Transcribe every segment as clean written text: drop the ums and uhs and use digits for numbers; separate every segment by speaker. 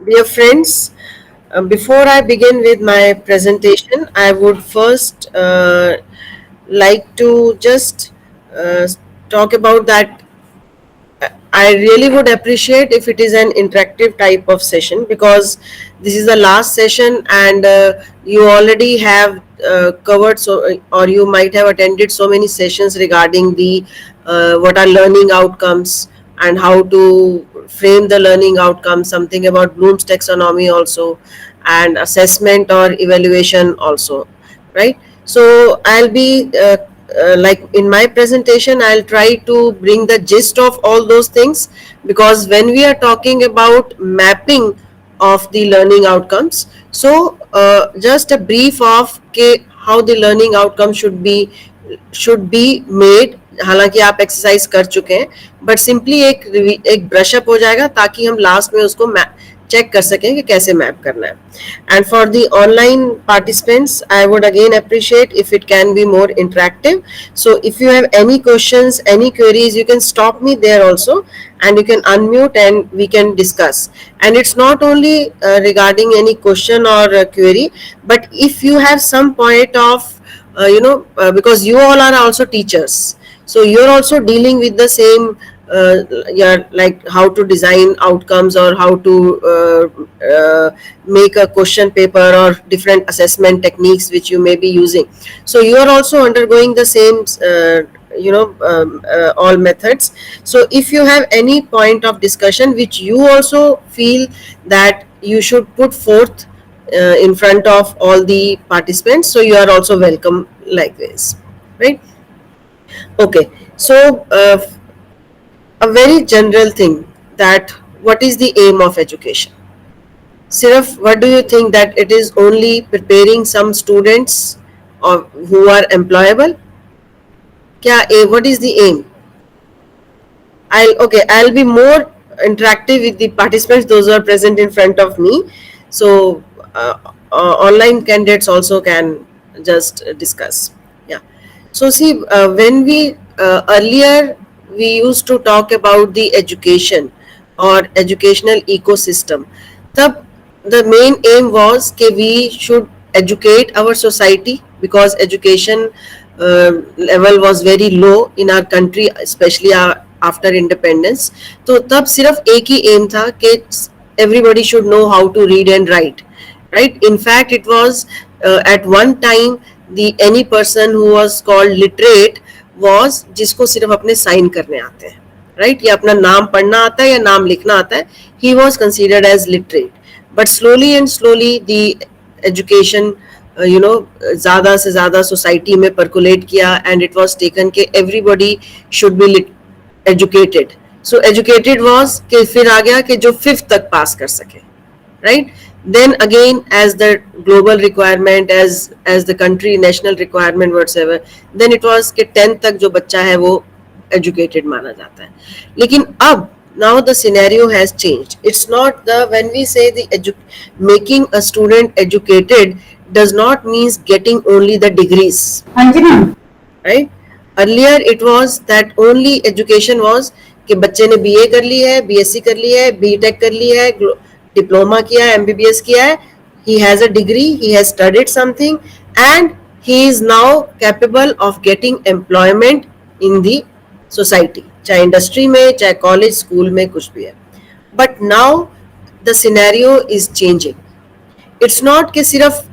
Speaker 1: Dear friends, before I begin with my presentation, I would first like to just uh, talk about that I really would appreciate if it is an interactive type of session, because this is the last session and you already have covered or you might have attended so many sessions regarding the what are learning outcomes and how to frame the learning outcomes, something about Bloom's taxonomy also, and assessment or evaluation also, right? So I'll be like in my presentation I'll try to bring the gist of all those things, because when we are talking about mapping of the learning outcomes, so just a brief of how the learning outcome should be made. हालांकि आप exercise कर चुके हैं, but simply एक brush-up हो जाएगा ताकि हम लास्ट में उसको चेक कर सकें कि कैसे मैप करना है. And for the online participants, I would again appreciate if it can be more interactive. So if you have any questions, any queries, you can stop me there also, and you can unmute and we can discuss. And it's not only regarding any question or query, but if you have some point of because you all are also teachers, so you're also dealing with the same yeah, like how to design outcomes or how to make a question paper or different assessment techniques which you may be using. So you are also undergoing the same all methods. So if you have any point of discussion which you also feel that you should put forth in front of all the participants, so you are also welcome likewise, right? Okay, so a very general thing, that what is the aim of education? Siraf, what do you think, that it is only preparing some students or who are employable? What is the aim? I'll be more interactive with the participants, those who are present in front of me. So online candidates also can just discuss. Yeah. So see, when we earlier we used to talk about the education or educational ecosystem. The main aim was that we should educate our society, because education level was very low in our country, especially after independence. तो तब सिर्फ एक ही aim था कि everybody should know how to read and write, right? In fact, it was at one time the any person who was called literate was जिसको सिर्फ अपने sign करने आते हैं, right? या अपना नाम पढ़ना आता है या नाम लिखना आता है, he was considered as literate. But slowly and slowly the education ज़्यादा से ज़्यादा सोसाइटी में परकुलेट किया, and it was taken कि everybody should be educated. So educated was कि फिर आ गया कि जो 5th तक पास कर सके, right? Then again, as the global requirement, as the country national requirement whatsoever, then it was कि 10th तक जो बच्चा है वो educated माना जाता है. लेकिन अब now the scenario has changed. It's not when we say making a student educated does not means getting only the degrees, right? Earlier it was that only education was कि बच्चे ने BA कर ली है, BSc कर ली है, BTech कर ली है, diploma किया है, MBBS किया है, he has a degree, he has studied something, and he is now capable of getting employment in the society, चाहे इंडस्ट्री में, चाहे कॉलेज स्कूल में, कुछ भी है. But now the scenario is changing. It's not कि सिर्फ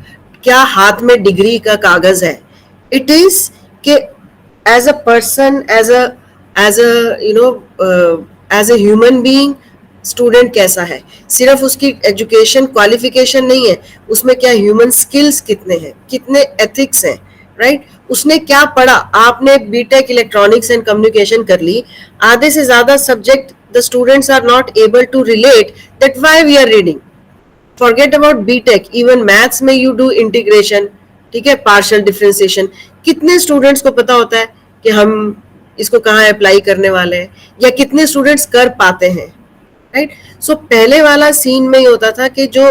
Speaker 1: क्या हाथ में डिग्री का कागज है, इट इज कि as a person, as a human being, student कैसा है. सिर्फ उसकी एजुकेशन क्वालिफिकेशन नहीं है, उसमें क्या ह्यूमन स्किल्स कितने हैं, कितने एथिक्स हैं, राइट? उसने क्या पढ़ा. आपने बीटेक इलेक्ट्रॉनिक्स एंड कम्युनिकेशन कर ली, आधे से ज्यादा subject the students are not able to relate that why we are reading. Forget about BTech, even maths में यू डू इंटीग्रेशन, ठीक है, पार्शियल डिफरेंशिएशन. कितने स्टूडेंट्स को पता होता है कि हम इसको कहाँ अप्लाई करने वाले हैं, या कितने स्टूडेंट्स कर पाते हैं, राइट? सो पहले वाला सीन में ही होता था कि जो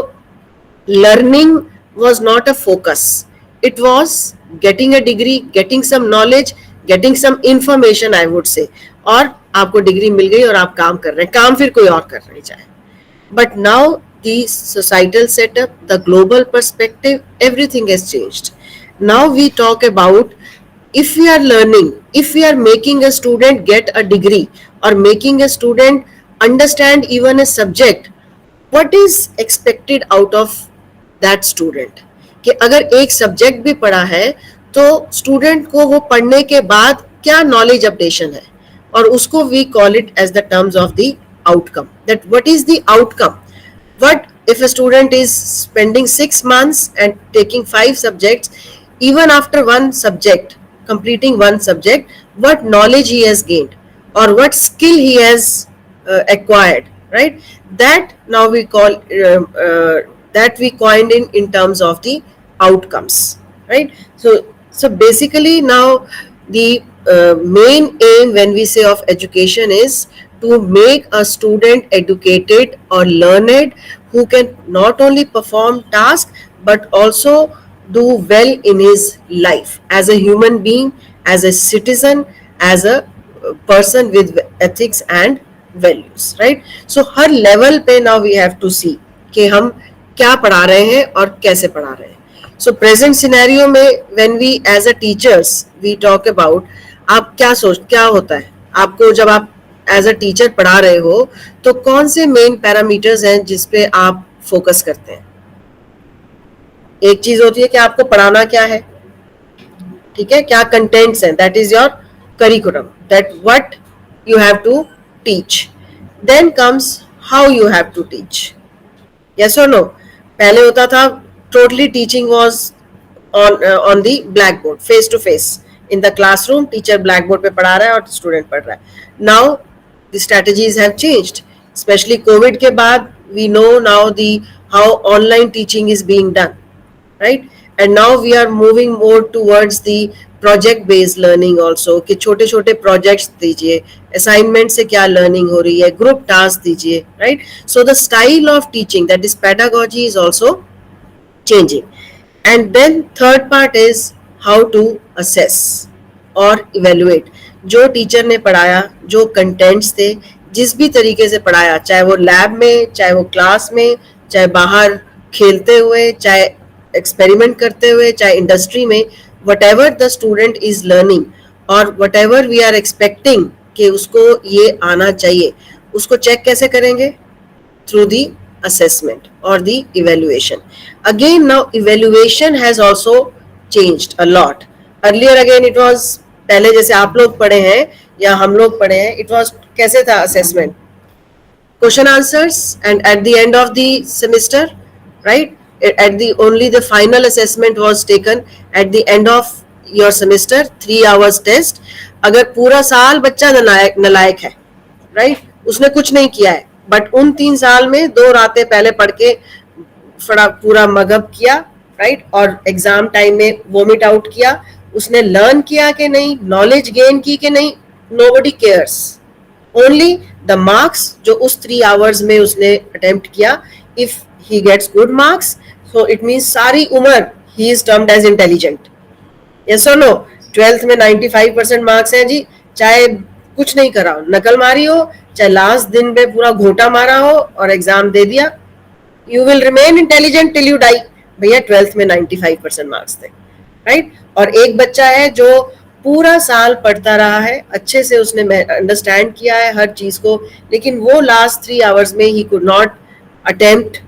Speaker 1: learning was not a focus, it was getting a degree, getting some knowledge, getting some information, I would say. और आपको डिग्री मिल गई और आप काम कर रहे हैं, काम फिर कोई और कर रहे चाहे. But now the societal setup, the global perspective, everything has changed. Now we talk about, if we are learning, if we are making a student get a degree or making a student understand even a subject, what is expected out of that student? कि अगर एक subject भी पढ़ा है तो student को वो पढ़ने के बाद क्या नॉलेज अपडेशन है, और उसको we call it as the terms of the outcome, that what is the outcome. What if a student is spending 6 months and taking 5 subjects, even after one subject, completing one subject, what knowledge he has gained or what skill he has acquired, right? That now we call, that we coined in terms of the outcomes, right? So basically now the main aim when we say of education is to make a student educated or learned, who can not only perform tasks but also do well in his life as a human being, as a citizen, as a person with ethics and values, right? So her level पे now we have to see कि हम क्या पढ़ा रहे हैं और कैसे पढ़ा रहे हैं. So present scenario में when we as a teachers we talk about, आप क्या होता है आपको जब आप एज अ टीचर पढ़ा रहे हो तो कौन से मेन पैरामीटर्स हैं जिस पे आप फोकस करते हैं? एक चीज होती है कि आपको पढ़ाना क्या है, ठीक है, क्या कंटेंट्स हैं, that is your curriculum, that what you have to teach. Then comes how you have to teach. Yes और नो? पहले होता था totally teaching was on the blackboard, face to face in the classroom, teacher blackboard पे पढ़ा रहा है और student पढ़ रहा है. Now the strategies have changed, especially COVID के बाद we know now the how online teaching is being done, right? And now we are moving more towards the project based learning also, कि छोटे छोटे projects दीजिए, assignment से क्या learning हो रही है, group task दीजिए, right? So the style of teaching, that is pedagogy, is also changing. And then third part is how to assess और evaluate. जो टीचर ने पढ़ाया, जो कंटेंट्स थे, जिस भी तरीके से पढ़ाया, चाहे वो लैब में, चाहे वो क्लास में, चाहे बाहर खेलते हुए, चाहे एक्सपेरिमेंट करते हुए, चाहे इंडस्ट्री में, whatever the student is learning और whatever we are expecting कि उसको ये आना चाहिए, उसको चेक कैसे करेंगे? Through the assessment or the evaluation. Again now evaluation has also changed a lot. Earlier again it was, पहले जैसे आप लोग पढ़े हैं या हम लोग पढ़े हैं, it was कैसे था assessment? Question answers and at the end of the semester, right? At the only the final assessment was taken at the end of your semester, 3 hours test. अगर पूरा साल बच्चा नलायक है, राइट, उसने कुछ नहीं किया है, बट उन 3 साल में 2 रातें पहले पढ़ के पूरा मगअप किया, राइट, और एग्जाम टाइम में वोमिट आउट किया, उसने लर्न किया कि नहीं, नॉलेज गेन की कि नहीं, nobody cares. Only the marks जो उस 3 आवर्स में उसने अटेम्प्ट किया. If he gets good marks, so it means सारी उम्र he is termed as intelligent. Yes और नो? 12th में 95% मार्क्स हैं जी, चाहे कुछ नहीं करा हो, नकल मारी हो, चाहे लास्ट दिन पे पूरा घोटा मारा हो और एग्जाम दे दिया, you will remain intelligent till you die. भैया 12th में 95% मार्क्स थे, राइट. और एक बच्चा है जो पूरा साल पढ़ता रहा है, अच्छे से उसने अंडरस्टैंड किया है हर चीज को, लेकिन वो लास्ट 3 आवर्स में he could not attempt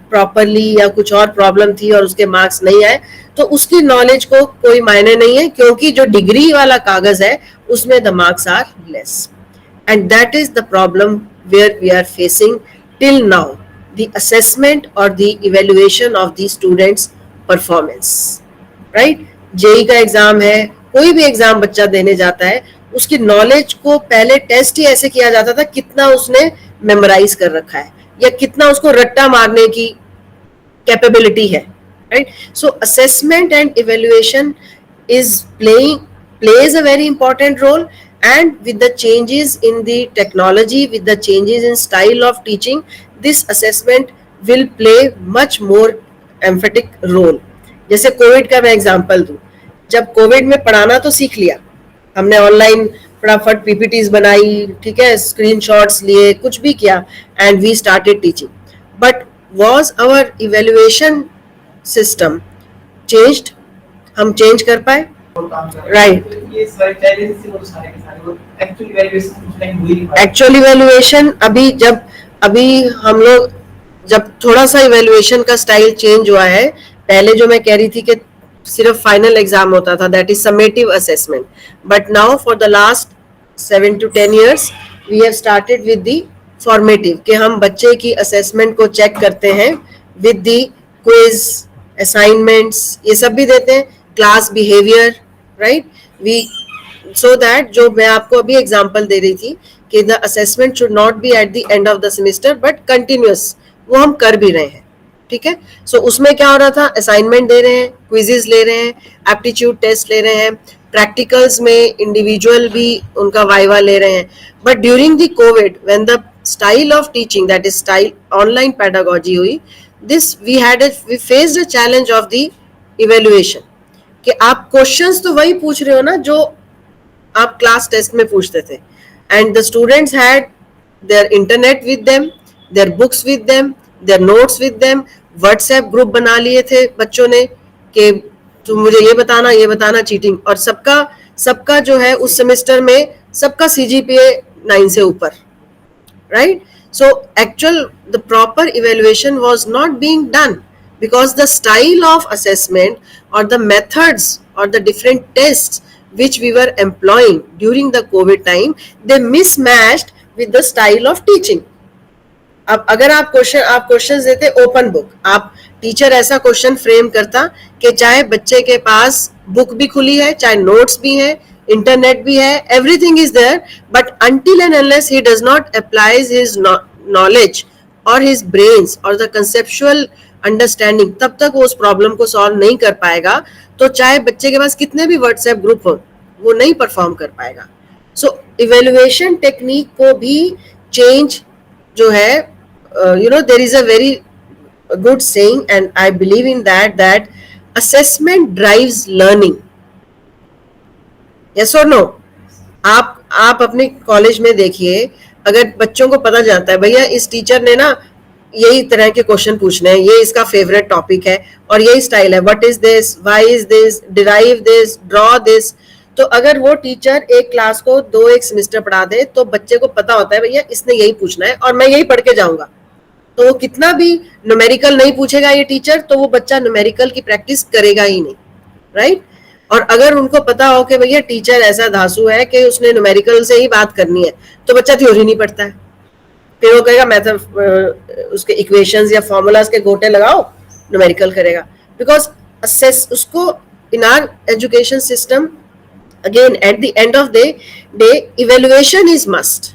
Speaker 1: properly या कुछ और प्रॉब्लम थी और उसके मार्क्स नहीं आए, तो उसकी नॉलेज को कोई मायने नहीं है, क्योंकि जो डिग्री वाला कागज है उसमें the marks are less. And that is the problem where we are facing till now, the assessment or the evaluation of the students' performance, right? JEE का एग्जाम है, कोई भी एग्जाम बच्चा देने जाता है, उसकी नॉलेज को पहले टेस्ट ही ऐसे किया जाता था कितना उसने मेमोराइज कर रखा है या कितना उसको रट्टा मारने की कैपेबिलिटी है, right? So assessment and evaluation is plays a very important role. And with the changes in the technology, with the changes in style of teaching, this assessment will play much more emphatic role. जैसे Covid का मैं example दूं, जब Covid में पढ़ाना तो सीख लिया हमने, ऑनलाइन फटाफट पीपीटीज बनाई, ठीक है, स्क्रीनशॉट्स लिए, कुछ भी किया, and we started teaching. But was our evaluation system changed? हम चेंज कर पाए? राइट. ये सारे चैलेंजेस वो सारे के सारे वो एक्चुअल इवैल्यूएशन उस टाइम हुई नहीं. एक्चुअल इवैल्यूएशन अभी हम लोग जब थोड़ा सा इवैल्यूएशन का स्टाइल चेंज हुआ है. पहले जो मैं कह रही थी कि सिर्फ फाइनल एग्जाम होता था, that is summative assessment, but now for the last 7 to 10 years we have started with the formative, कि हम बच्चे की असेसमेंट को चेक करते हैं विद द क्विज, असाइनमेंट्स, ये सब भी देते हैं, class behaviour, right. We saw that, जो मैं आपको अभी एग्जांपल दे रही थी कि the assessment should not be at the end of the semester but continuous, वो हम कर भी रहे हैं. ठीक है. सो उसमें क्या हो रहा था, असाइनमेंट दे रहे हैं, क्विजेज ले रहे हैं, एप्टीट्यूड टेस्ट ले रहे हैं, प्रैक्टिकल्स में इंडिविजुअल भी उनका वाइवा ले रहे हैं. But during the Covid when the style of teaching, that is style online pedagogy हुई, this we faced a challenge of the evaluation, कि आप क्वेश्चंस तो वही पूछ रहे हो ना जो आप क्लास टेस्ट में पूछते थे, and the students had there internet with them, their books with them, there notes with them, WhatsApp group बना लिए थे बच्चों ने कि तुम मुझे ये बताना चीटिंग, और सबका जो है उस सेमेस्टर में सबका सीजीपीए 9 से ऊपर, right? So actual the proper evaluation was not being done because the style of assessment or the methods or the different tests which we were employing during the COVID time, they mismatched with the style of teaching. अब अगर आप question देते open book, आप teacher ऐसा question frame करता कि चाहे बच्चे के पास बुक भी खुली है, चाहे नोट्स भी है, इंटरनेट भी है, everything is there, but until and unless he does not applies his knowledge or his brains or the conceptual understanding, तब तक वो उस प्रॉब्लम को सॉल्व नहीं कर पाएगा. तो चाहे बच्चे के पास कितने भी व्हाट्सएप ग्रुप हो, वो नहीं परफॉर्म कर पाएगा. सो इवेल्युएशन टेक्निक को भी चेंज जो है, there is a very good saying and I believe in that assessment drives learning. yes or no? आप अपने कॉलेज में देखिए, अगर बच्चों को पता जाता है भैया इस टीचर ने ना यही तरह के क्वेश्चन पूछने हैं, ये इसका फेवरेट टॉपिक है और यही स्टाइल है, what is this, why is this, derive this, draw this, तो अगर वो टीचर एक क्लास को 1 सेमेस्टर पढ़ा दे तो बच्चे को पता होता है भैया इसने यही पूछना है और मैं यही पढ़ के जाऊंगा. तो वो कितना भी न्यूमेरिकल नहीं पूछेगा ये टीचर, तो वो बच्चा न्यूमेरिकल की प्रैक्टिस करेगा ही नहीं, राइट. और अगर उनको पता हो कि भैया टीचर ऐसा धांसू है कि उसने न्यूमेरिकल से ही बात करनी है, तो बच्चा थ्योरी नहीं पढ़ता है, फिर वो कहेगा मैथड उसके इक्वेशंस या फॉर्मूलाज के गोटे लगाओ, न्यूमेरिकल करेगा. बिकॉज असेस उसको in our education system, again at the end of the day evaluation is must.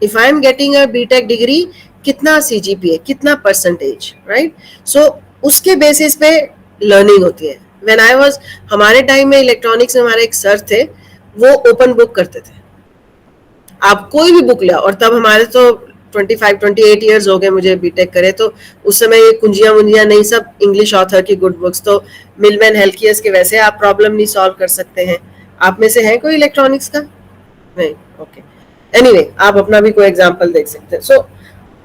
Speaker 1: if I am getting a BTech degree, कितना CGPA, कितना परसेंटेज, राइट. सो उसके बेसिस पे लर्निंग होती है. व्हेन आई वाज, हमारे time में electronics में हमारे एक सर थे, वो ओपन बुक करते थे, आप कोई भी बुक ले आओ. और तब हमारे तो 25-28 ईयर्स हो गए मुझे बीटेक करे, तो उस समय ये कुंजियां मुंजियां नहीं, सब इंग्लिश ऑथर की गुड बुक्स. तो मिलमैन हेल्कियस के वैसे आप प्रॉब्लम नहीं सॉल्व कर सकते हैं. आप में से है कोई इलेक्ट्रॉनिक्स का? नहीं, ओके. एनीवे, आप अपना भी कोई एग्जांपल देख सकते हैं. सो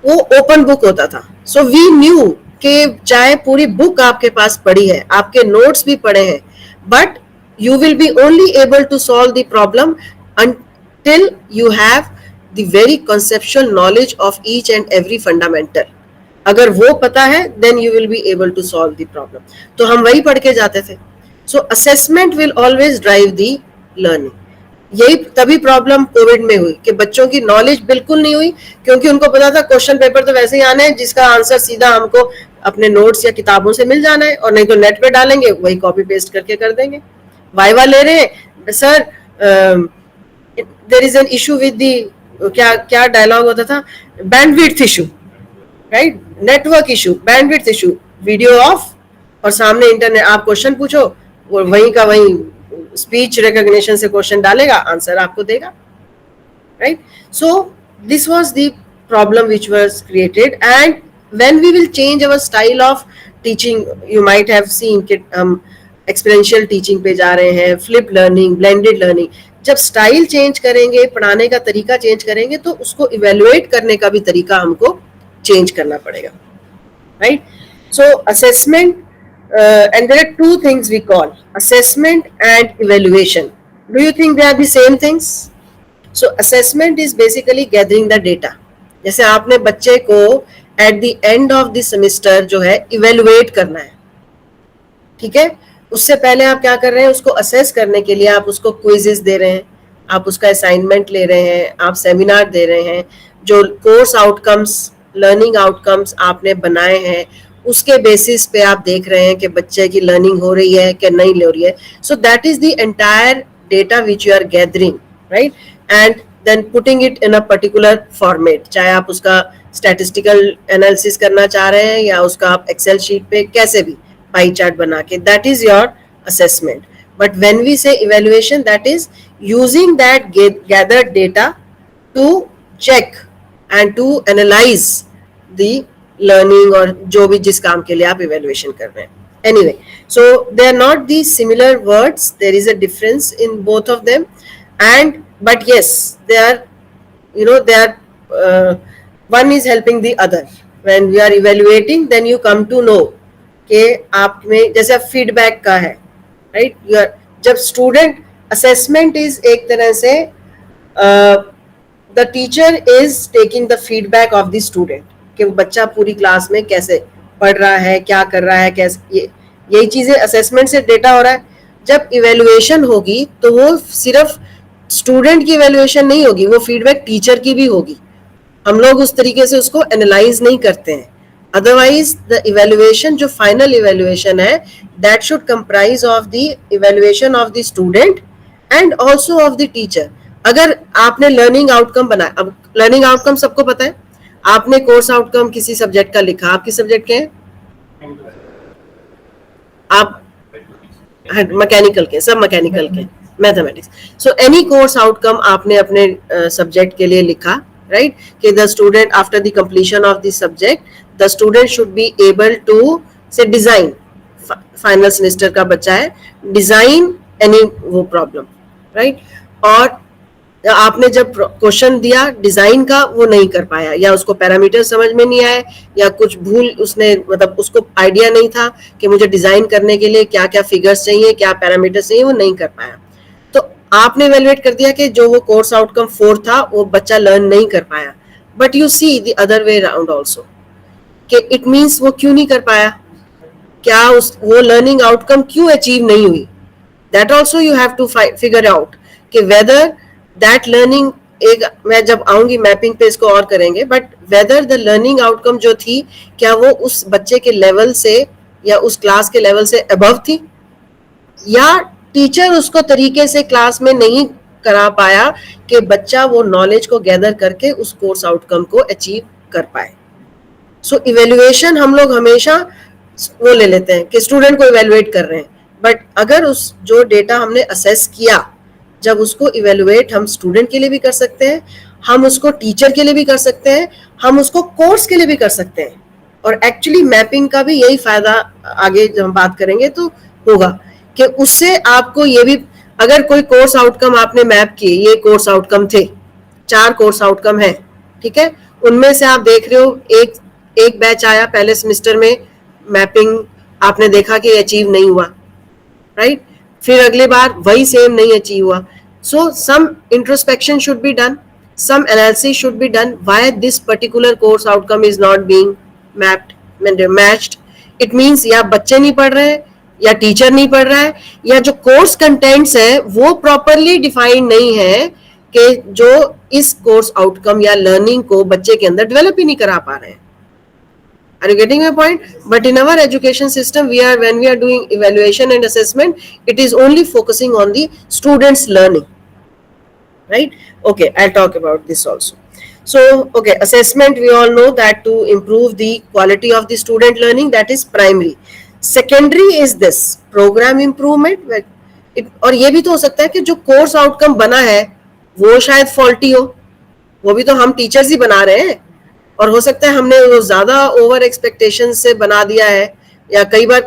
Speaker 1: वो ओपन बुक होता था. सो वी न्यू कि चाहे पूरी बुक आपके पास पड़ी है, आपके नोट्स भी पड़े हैं, but you will be only able to solve the problem until you have the very conceptual knowledge of each and every fundamental. अगर वो पता है then you will be able to solve the problem. तो हम वही पढ़ के जाते थे. So assessment will always drive the learning. यही तभी प्रॉब्लम कोविड में हुई कि बच्चों की नॉलेज बिल्कुल नहीं हुई, क्योंकि उनको पता था क्वेश्चन पेपर तो वैसे ही आने हैं जिसका आंसर सीधा हमको अपने नोट्स या किताबों से मिल जाना है, और नहीं तो नेट पे डालेंगे, वही कॉपी पेस्ट करके कर देंगे. वाइवा ले रहे हैं sir, there is an issue with the, क्या डायलॉग होता था, bandwidth issue, right, network issue, bandwidth issue, video off और सामने इंटरनेट, आप क्वेश्चन पूछो, वो वहीं का वहीं स्पीच रिकॉग्निशन से क्वेश्चन डालेगा, आंसर आपको देगा, right. So this was the problem which was created. And when we will change our style of teaching, you might have seen कि हम एक्सपेरिएंशियल टीचिंग पे जा रहे हैं, फ्लिप लर्निंग, ब्लेंडेड लर्निंग. जब स्टाइल चेंज करेंगे, पढ़ाने का तरीका चेंज करेंगे, तो उसको इवेल्युएट करने का भी तरीका हमको चेंज करना पड़ेगा, right? So assessment, and there are two things we call assessment and evaluation. Do you think they are the same things? So assessment is basically gathering the data. जैसे आपने बच्चे को eight the end of the semester जो है evaluate करना है, ठीक है, उससे पहले आप क्या कर रहे हैं, उसको असेस करने के लिए आप उसको क्विजेस दे रहे हैं, आप उसका असाइनमेंट ले रहे हैं, आप सेमिनार दे रहे हैं, जो कोर्स आउटकम्स, लर्निंग आउटकम्स आपने बनाए हैं उसके बेसिस पे आप देख रहे हैं कि बच्चे की लर्निंग हो रही है कि नहीं हो रही है. So that is the entire data which you are gathering, right, and then putting it in a particular format, चाहे आप उसका स्टैटिस्टिकल एनालिसिस करना चाह रहे हैं या उसका आप एक्सेल शीट पे कैसे भी पाई चार्ट बना के, that is your assessment. But when we say evaluation, that is using that gathered data to check and to analyze the learning और जो भी जिस काम के लिए आप evaluation कर रहे हैं. Anyway, so they are not the similar words, there is a difference in both of them, and but yes, they are, you know, they are one is helping the other. When we are evaluating, then you come to know कि आप में जैसे feedback का है, right, जब student assessment is एक तरह से the teacher is taking the feedback of the student कि वो बच्चा पूरी क्लास में कैसे पढ़ रहा है, क्या कर रहा है, कैसे, यही चीजें असेसमेंट से डेटा हो रहा है. जब इवेल्युएशन होगी तो वो सिर्फ स्टूडेंट की इवेल्युएशन नहीं होगी, वो फीडबैक टीचर की भी होगी. हम लोग उस तरीके से उसको एनालाइज नहीं करते हैं. अदरवाइज द इवेल्युएशन, जो फाइनल इवेल्युएशन है, that should comprise of the evaluation of the student and also of the teacher. अगर आपने लर्निंग आउटकम बनाया, अब लर्निंग आउटकम सबको पता है, आपने कोर्स आउटकम किसी सब्जेक्ट का लिखा, आप किस सब्जेक्ट के हैं, आप मैकेनिकल के, सब मैकेनिकल के, mathematics. So any course outcome आपने अपने सब्जेक्ट के लिए लिखा, right, कि the student after the completion of the subject the student should be able to say design, final semester का बच्चा है, design any वो problem, right, और आपने जब क्वेश्चन दिया डिजाइन का वो नहीं कर पाया, या उसको पैरामीटर समझ में नहीं आया, या कुछ भूल उसने, मतलब उसको आइडिया नहीं था कि मुझे डिजाइन करने के लिए क्या क्या फिगर्स चाहिए, क्या पैरामीटर्स चाहिए, वो नहीं कर पाया, तो आपने इवेलुएट कर दिया कि जो वो कोर्स आउटकम 4 था वो बच्चा लर्न नहीं कर पाया. But you see the other way around also कि इट मीन्स वो क्यों नहीं कर पाया, क्या उस वो लर्निंग आउटकम क्यों अचीव नहीं हुई. That also you have to figure out कि वेदर दैट लर्निंग, एक मैं जब आऊंगी मैपिंग पे इसको और करेंगे, but whether the learning outcome जो थी क्या वो उस बच्चे के लेवल से या उस क्लास के लेवल से अबव थी, या टीचर उसको तरीके से क्लास में नहीं करा पाया कि बच्चा वो नॉलेज को गैदर करके उस कोर्स आउटकम को अचीव कर पाए. सो इवेल्युएशन हम लोग हमेशा वो ले लेते हैं कि स्टूडेंट को इवेल्युएट कर रहे हैं, बट अगर उस जो डेटा हमने असेस किया, जब उसको इवेल्युएट हम स्टूडेंट के लिए भी कर सकते हैं, हम उसको टीचर के लिए भी कर सकते हैं, हम उसको कोर्स के लिए भी कर सकते हैं. और एक्चुअली मैपिंग का भी यही फायदा आगे जब हम बात करेंगे तो होगा कि उससे आपको ये भी, अगर कोई कोर्स आउटकम आपने मैप किए, ये कोर्स आउटकम थे, 4 कोर्स आउटकम है, ठीक है, उनमें से आप देख रहे हो एक बैच आया पहले सेमेस्टर में, मैपिंग आपने देखा कि अचीव नहीं हुआ, राइट, फिर अगली बार वही सेम नहीं अचीव हुआ. So some introspection should be done, some analysis should be done why this particular course outcome is not being matched. It means या बच्चे नहीं पढ़ रहे हैं, या टीचर नहीं पढ़ रहा है, या जो कोर्स कंटेंट्स है वो प्रॉपरली डिफाइंड नहीं है कि जो इस कोर्स आउटकम या लर्निंग को बच्चे के अंदर डेवलप ही नहीं करा पा रहे हैं. Are you getting my point? But in our education system, when we are doing evaluation and assessment, it is only focusing on the students' learning, right? Okay, I'll talk about this also. So, okay, assessment, we all know that to improve the quality of the student learning, that is primary. Secondary is this program improvement. और ये भी तो हो सकता है कि जो course outcome बना है वो शायद फॉल्टी हो, वो भी तो हम टीचर्स ही बना रहे हैं, और हो सकता है हमने वो ज्यादा ओवर एक्सपेक्टेशन से बना दिया है, या कई बार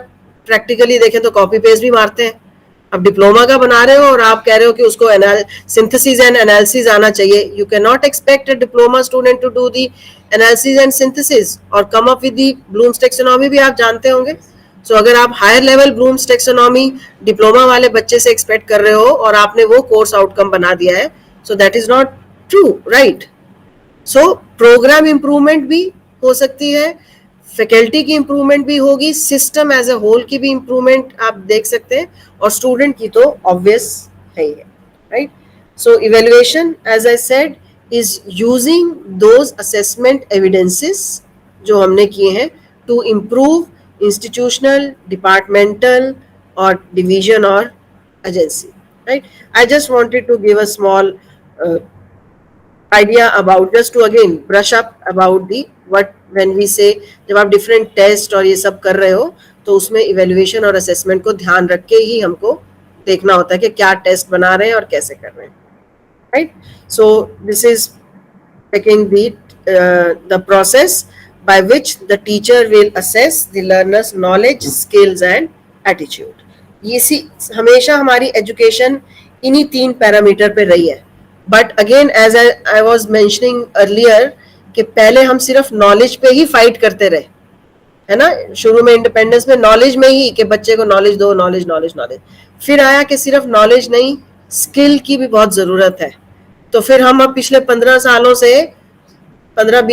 Speaker 1: प्रैक्टिकली देखें तो कॉपी पेस्ट भी मारते हैं. अब डिप्लोमा का बना रहे हो और आप कह रहे हो कि उसको सिंथेसिस एंड एनालिसिस आना चाहिए. You can not expect a diploma student to do the analysis and synthesis और come up with the Bloom's taxonomy भी आप जानते होंगे. सो अगर आप higher level Bloom's taxonomy diploma वाले बच्चे से एक्सपेक्ट कर रहे हो और आपने वो कोर्स आउटकम बना दिया है, so that is not true, right. So programme improvement भी हो सकती है, फैकल्टी की इंप्रूवमेंट भी होगी, सिस्टम एज अ होल की भी इंप्रूवमेंट आप देख सकते हैं, और स्टूडेंट की तो ऑब्वियस है ही है, right. So evaluation as I said is using those assessment evidences जो हमने किए हैं टू इम्प्रूव इंस्टीट्यूशनल, डिपार्टमेंटल और डिवीजन और agency, right. I just wanted to give a small idea about, just to again brush up about the what when we say, जब आप different test और ये सब कर रहे हो तो उसमें evaluation और assessment को ध्यान रख के ही हमको देखना होता है कि क्या टेस्ट बना रहे हैं और कैसे कर रहे हैं, right. So this is taking the process by which the teacher will assess the learner's knowledge, skills and attitude. ये हमेशा हमारी एजुकेशन इन्हीं 3 पैरामीटर पे रही है. But again as I was mentioning earlier कि पहले हम सिर्फ नॉलेज पे ही फाइट करते रहे, है ना. शुरू में इंडिपेंडेंस में नॉलेज में ही कि बच्चे को नॉलेज दो, नॉलेज नॉलेज नॉलेज. फिर आया कि सिर्फ नॉलेज नहीं, स्किल की भी बहुत जरूरत है. तो फिर हम अब पिछले 15-20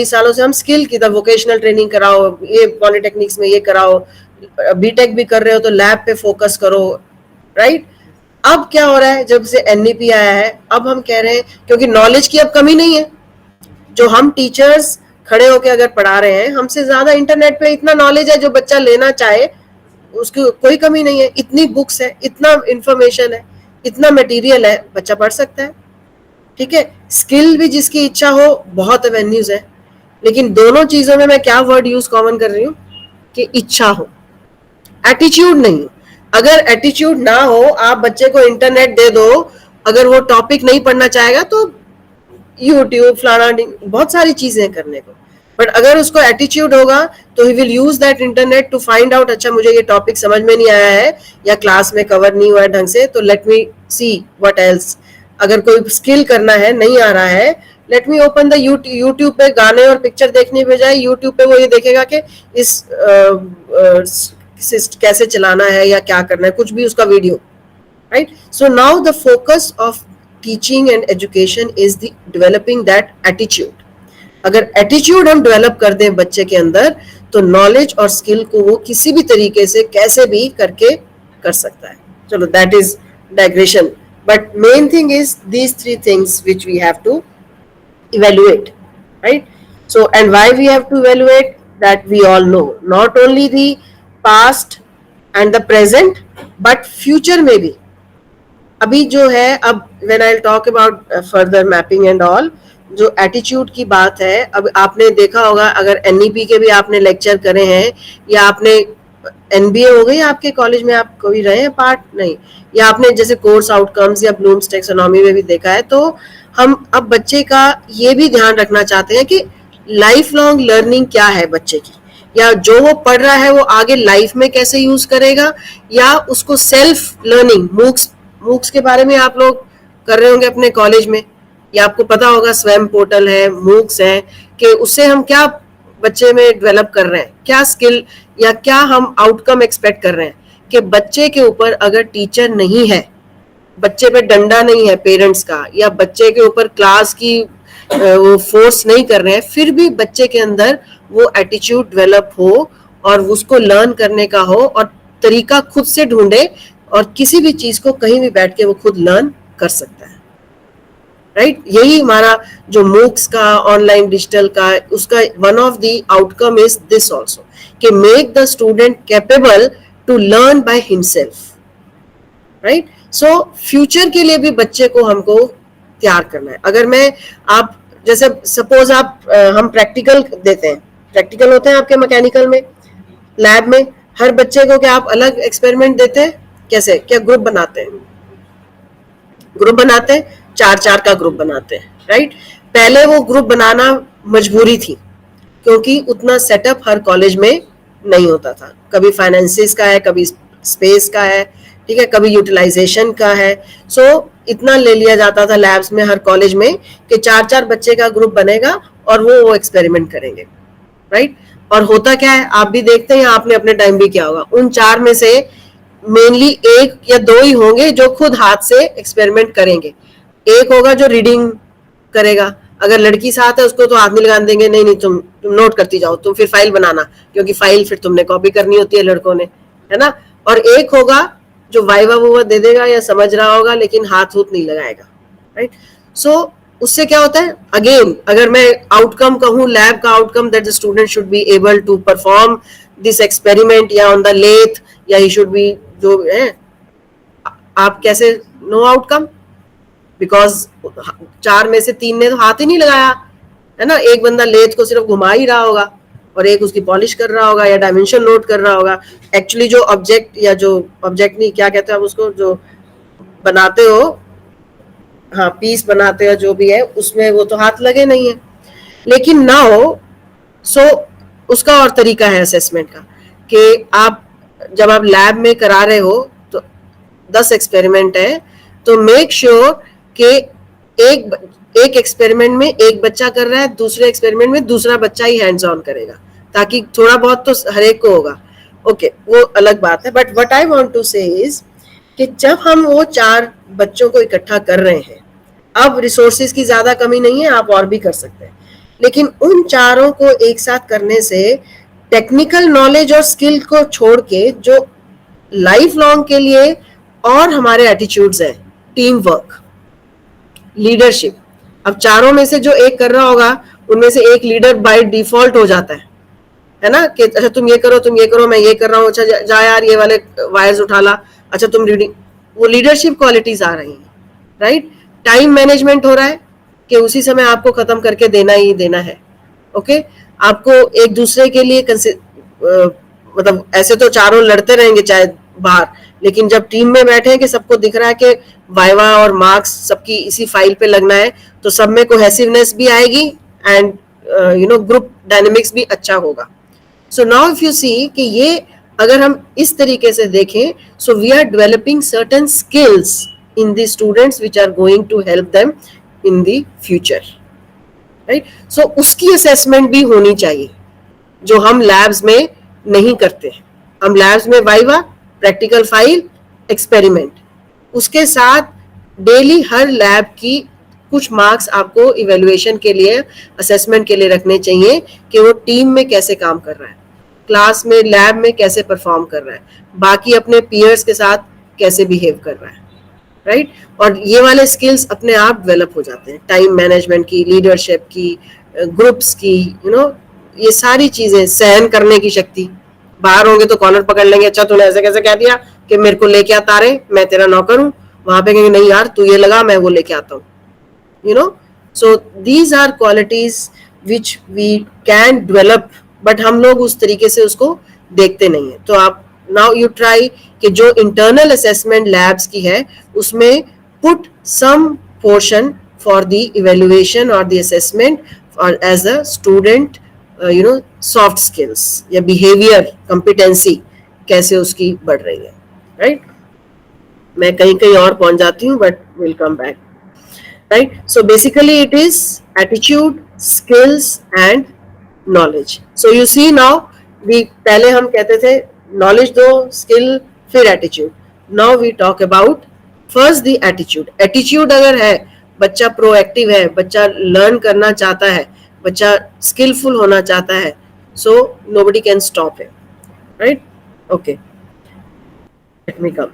Speaker 1: सालों से हम स्किल की, वोकेशनल ट्रेनिंग कराओ, ये पॉलिटेक्निक्स में ये कराओ, बीटेक भी कर रहे हो तो लैब पे फोकस करो, राइट. अब क्या हो रहा है, जब से एनईपी आया है अब हम कह रहे हैं क्योंकि नॉलेज की अब कमी नहीं है, जो हम टीचर्स खड़े होकर अगर पढ़ा रहे हैं, हमसे ज्यादा इंटरनेट पे इतना नॉलेज है, जो बच्चा लेना चाहे उसकी कोई कमी नहीं है. इतनी बुक्स है, इतना इंफॉर्मेशन है, इतना मटेरियल है, बच्चा पढ़ सकता है, ठीक है. स्किल भी जिसकी इच्छा हो, बहुत एवेन्यूज है. लेकिन दोनों चीजों में मैं क्या वर्ड यूज कॉमन कर रही हूँ कि इच्छा हो, एटीट्यूड नहीं. अगर एटीट्यूड ना हो, आप बच्चे को इंटरनेट दे दो, अगर वो टॉपिक नहीं पढ़ना चाहेगा तो यूट्यूब फलाना बहुत सारी चीजें करने को. बट अगर उसको एटीट्यूड होगा तो ही will use that internet to find out, अच्छा मुझे ये टॉपिक समझ में नहीं आया है या क्लास में कवर नहीं हुआ है ढंग से, तो let me see what else. अगर कोई स्किल करना है, नहीं आ रहा है, let me open the YouTube पे गाने और पिक्चर देखने बजाय यूट्यूब पे वो ये देखेगा कि इस कैसे चलाना है या क्या करना है, कुछ भी उसका video, right. So now the focus of teaching and education is the developing that attitude. अगर एटीट्यूड हम डेवलप कर दें बच्चे के अंदर, तो नॉलेज और स्किल को वो किसी भी तरीके से कैसे भी करके कर सकता है. चलो, that is digression, but main thing is these 3 things which we have to evaluate, right. So and why we have to evaluate, that we all know, not only the past and the present but future में भी. अभी जो है, अब when I'll talk about further mapping and all, जो attitude की बात है, अब आपने देखा होगा, अगर एनईपी के भी आपने लेक्चर करे हैं या आपने एनबीए हो गई आपके कॉलेज में, आप कोई रहे हैं पार्ट नहीं, या आपने जैसे कोर्स आउटकम्स या ब्लूम्स टेक्सोनॉमी में भी देखा है, तो हम अब बच्चे का ये भी ध्यान रखना चाहते हैं कि लाइफ लॉन्ग लर्निंग क्या है बच्चे की, या जो वो पढ़ रहा है वो आगे लाइफ में कैसे यूज करेगा, या उसको सेल्फ लर्निंग, मूक्स के बारे में आप लोग कर रहे होंगे अपने कॉलेज में, या आपको पता होगा स्वयं पोर्टल है, मूक्स है, कि उससे हम क्या बच्चे में डेवलप कर रहे हैं, क्या स्किल या क्या हम आउटकम एक्सपेक्ट कर रहे हैं. कि बच्चे के ऊपर अगर टीचर नहीं है, बच्चे पे डंडा नहीं है पेरेंट्स का, या बच्चे के ऊपर क्लास की वो फोर्स नहीं कर रहे हैं, फिर भी बच्चे के अंदर वो एटीट्यूड डेवलप हो और उसको लर्न करने का हो, और तरीका खुद से ढूंढे, और किसी भी चीज को कहीं भी बैठ के वो खुद लर्न कर सकता है, राइट. यही हमारा जो मूक्स का, ऑनलाइन डिजिटल का, उसका one of the outcome is this also, कि make the student capable to learn by himself, right. So future के लिए भी बच्चे को हमको तैयार करना है. अगर मैं आप जैसे सपोज आप हम प्रैक्टिकल देते हैं, प्रैक्टिकल होते हैं आपके मैकेनिकल में, लैब में, हर बच्चे को क्या आप अलग एक्सपेरिमेंट देते हैं, कैसे, क्या ग्रुप बनाते हैं, 4 का ग्रुप बनाते हैं, राइट. पहले वो ग्रुप बनाना मजबूरी थी, क्योंकि उतना सेटअप हर कॉलेज में नहीं होता था. कभी फाइनेंसिस का है, कभी स्पेस का है, ठीक है, कभी यूटिलाइजेशन का है। सो इतना ले लिया जाता था लैब्स में हर कॉलेज में कि 4-4 बच्चे का ग्रुप बनेगा और वो एक्सपेरिमेंट करेंगे, राइट। और होता क्या है, आप भी देखते हैं, आपने अपने टाइम भी किया होगा, उन 4 में से मेनली 1 या 2 ही होंगे जो खुद हाथ से एक्सपेरिमेंट करेंगे। एक होगा जो रीडिंग करेगा, अगर लड़की साथ है उसको तो हाथ नहीं लगाने देंगे, नहीं नहीं तुम नोट करती जाओ, तुम फिर फाइल बनाना, क्योंकि फाइल फिर तुमने कॉपी करनी होती है लड़कों ने, है ना। और एक होगा जो वाइवा वुवा दे देगा या समझ रहा होगा लेकिन हाथ हूथ नहीं लगाएगा, राइट। सो उससे क्या होता है, अगेन अगर मैं आउटकम कहूँ, लैब का outcome, that the student should be able to perform this experiment या ऑन द लेथ, या ही शुड बी, जो है, आप कैसे नो आउटकम, बिकॉज 4 में से 3 ने तो हाथ ही नहीं लगाया, है ना। एक बंदा लेथ को सिर्फ घुमा ही रहा होगा और एक उसकी पॉलिश कर रहा होगा या डायमेंशन नोट कर रहा होगा। एक्चुअली जो ऑब्जेक्ट, या जो ऑब्जेक्ट नहीं, क्या कहते हैं आप उसको, जो बनाते हो, हाँ पीस बनाते हो जो भी है, उसमें वो तो हाथ लगे नहीं है। लेकिन ना हो, सो उसका और तरीका है असेसमेंट का, कि आप जब आप लैब में करा रहे हो तो 10 एक्सपेरिमेंट है, तो मेक श्योर कि एक एक एक्सपेरिमेंट में एक बच्चा कर रहा है, दूसरे एक्सपेरिमेंट में दूसरा बच्चा ही हैंड्स ऑन करेगा, ताकि थोड़ा बहुत तो हर एक को होगा। ओके, वो अलग बात है। But what I want to say is कि जब हम वो 4 बच्चों को इकट्ठा कर रहे हैं, अब रिसोर्सेज की ज्यादा कमी नहीं है, आप और भी कर सकते हैं, लेकिन उन चारों को एक साथ करने से टेक्निकल नॉलेज और स्किल को छोड़ के जो लाइफ लॉन्ग के लिए और हमारे एटीट्यूड्स हैं, टीम वर्क, लीडरशिप। अब चारों में से जो एक कर रहा होगा, उनमें से एक लीडर बाय डिफॉल्ट हो जाता है ना, कि अच्छा तुम ये करो, मैं ये कर रहा हूँ, अच्छा जा यार ये वाले वायर्स उठा ला, अच्छा तुम रीडिंग, वो लीडरशिप क्वालिटीज आ रही हैं, राइट। टाइम मैनेजमेंट हो रहा है कि उसी समय आपको खत्म करके देना ही देना है। ओके, आपको एक दूसरे के लिए मतलब ऐसे तो चारों लड़ते रहेंगे चाहे बाहर, लेकिन जब टीम में बैठे हैं कि सबको दिख रहा है कि वाइवा और मार्क्स सबकी इसी फाइल पे लगना है, तो सब में कोहेसिवनेस भी आएगी एंड ग्रुप डायनेमिक्स भी अच्छा होगा। So now if you see कि ये अगर हम इस तरीके से देखें, so we are developing certain skills in the students which are going to help them in the future, right. So उसकी असेसमेंट भी होनी चाहिए, जो हम लैब्स में नहीं करते हैं। हम लैब्स में वाइवा, प्रैक्टिकल फाइल, एक्सपेरिमेंट, उसके साथ डेली हर लैब की कुछ मार्क्स आपको इवेल्युएशन के लिए, असेसमेंट के लिए रखने चाहिए कि वो टीम में कैसे काम कर रहा है, क्लास में, लैब में कैसे परफॉर्म कर रहा है, बाकी अपने पीयर्स के साथ कैसे बिहेव कर रहा है, राइट। और ये वाले स्किल्स अपने आप डेवलप हो जाते हैं, टाइम मैनेजमेंट की, लीडरशिप की, ग्रुप्स की, ये सारी चीजें, सहन करने की शक्ति। बाहर होंगे तो कॉलर पकड़ लेंगे, अच्छा तूने ऐसे कैसे कह दिया कि मेरे को लेके आ तारे, मैं तेरा नौकर हूँ, वहां पे कहेंगे नहीं यार तू ये लगा, मैं वो लेके आता हूँ, so these are qualities which we can develop, but हम लोग उस तरीके से उसको देखते नहीं है। तो आप नाउ यू ट्राई कि जो इंटरनल असेसमेंट लैब्स की है उसमें put some portion for the evaluation और द असेसमेंट और as a student, soft skills या बिहेवियर कॉम्पिटेंसी कैसे उसकी बढ़ रही है, राइट। मैं कहीं कहीं और पहुंच जाती हूँ, but will come back, right. So basically it is attitude, skills and knowledge. So you see now, पहले हम कहते थे नॉलेज दो, स्किल, फिर attitude. Now we talk about first the attitude. Attitude अगर है, बच्चा प्रोएक्टिव है, बच्चा लर्न करना चाहता है, बच्चा स्किलफुल होना चाहता है, so nobody can stop him, right. Okay, let me come.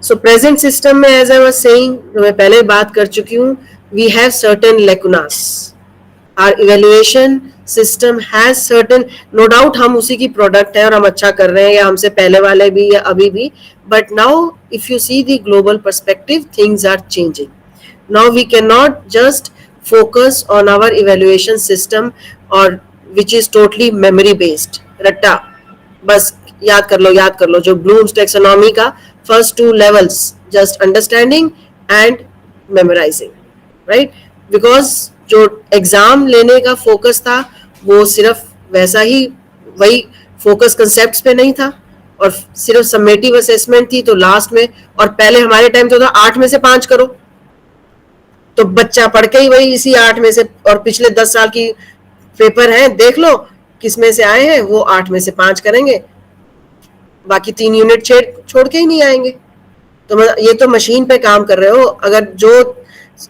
Speaker 1: So present system में, एज आई वाज सेइंग, जो मैं पहले बात कर चुकी हूँ, we have certain lacunas. Our evaluation system has certain, no doubt हम उसी की प्रोडक्ट है और हम अच्छा कर रहे हैं, या हमसे पहले वाले भी या अभी भी, but now if you see the global perspective, things are changing. Now we can not just focus on our evaluation system और which is totally memory based, रट्टा बस याद कर लो, जो ब्लूम्स टेक्सोनॉमी का first 2 levels, just understanding and memorizing, right? Because जो exam लेने का फोकस था वो सिर्फ वैसा ही, वही फोकस कंसेप्ट्स पे नहीं था, और सिर्फ समेटिव असेसमेंट थी, तो लास्ट में, और पहले हमारे टाइम तो था 8 में से 5 करो, तो बच्चा पढ़ के ही वही इसी 8 में से, और पिछले 10 साल की पेपर है देख लो किस में से आए हैं, वो 8 में से 5 करेंगे, बाकी 3 यूनिट छोड़ के ही नहीं आएंगे। तो ये तो मशीन पे काम कर रहे हो। अगर जो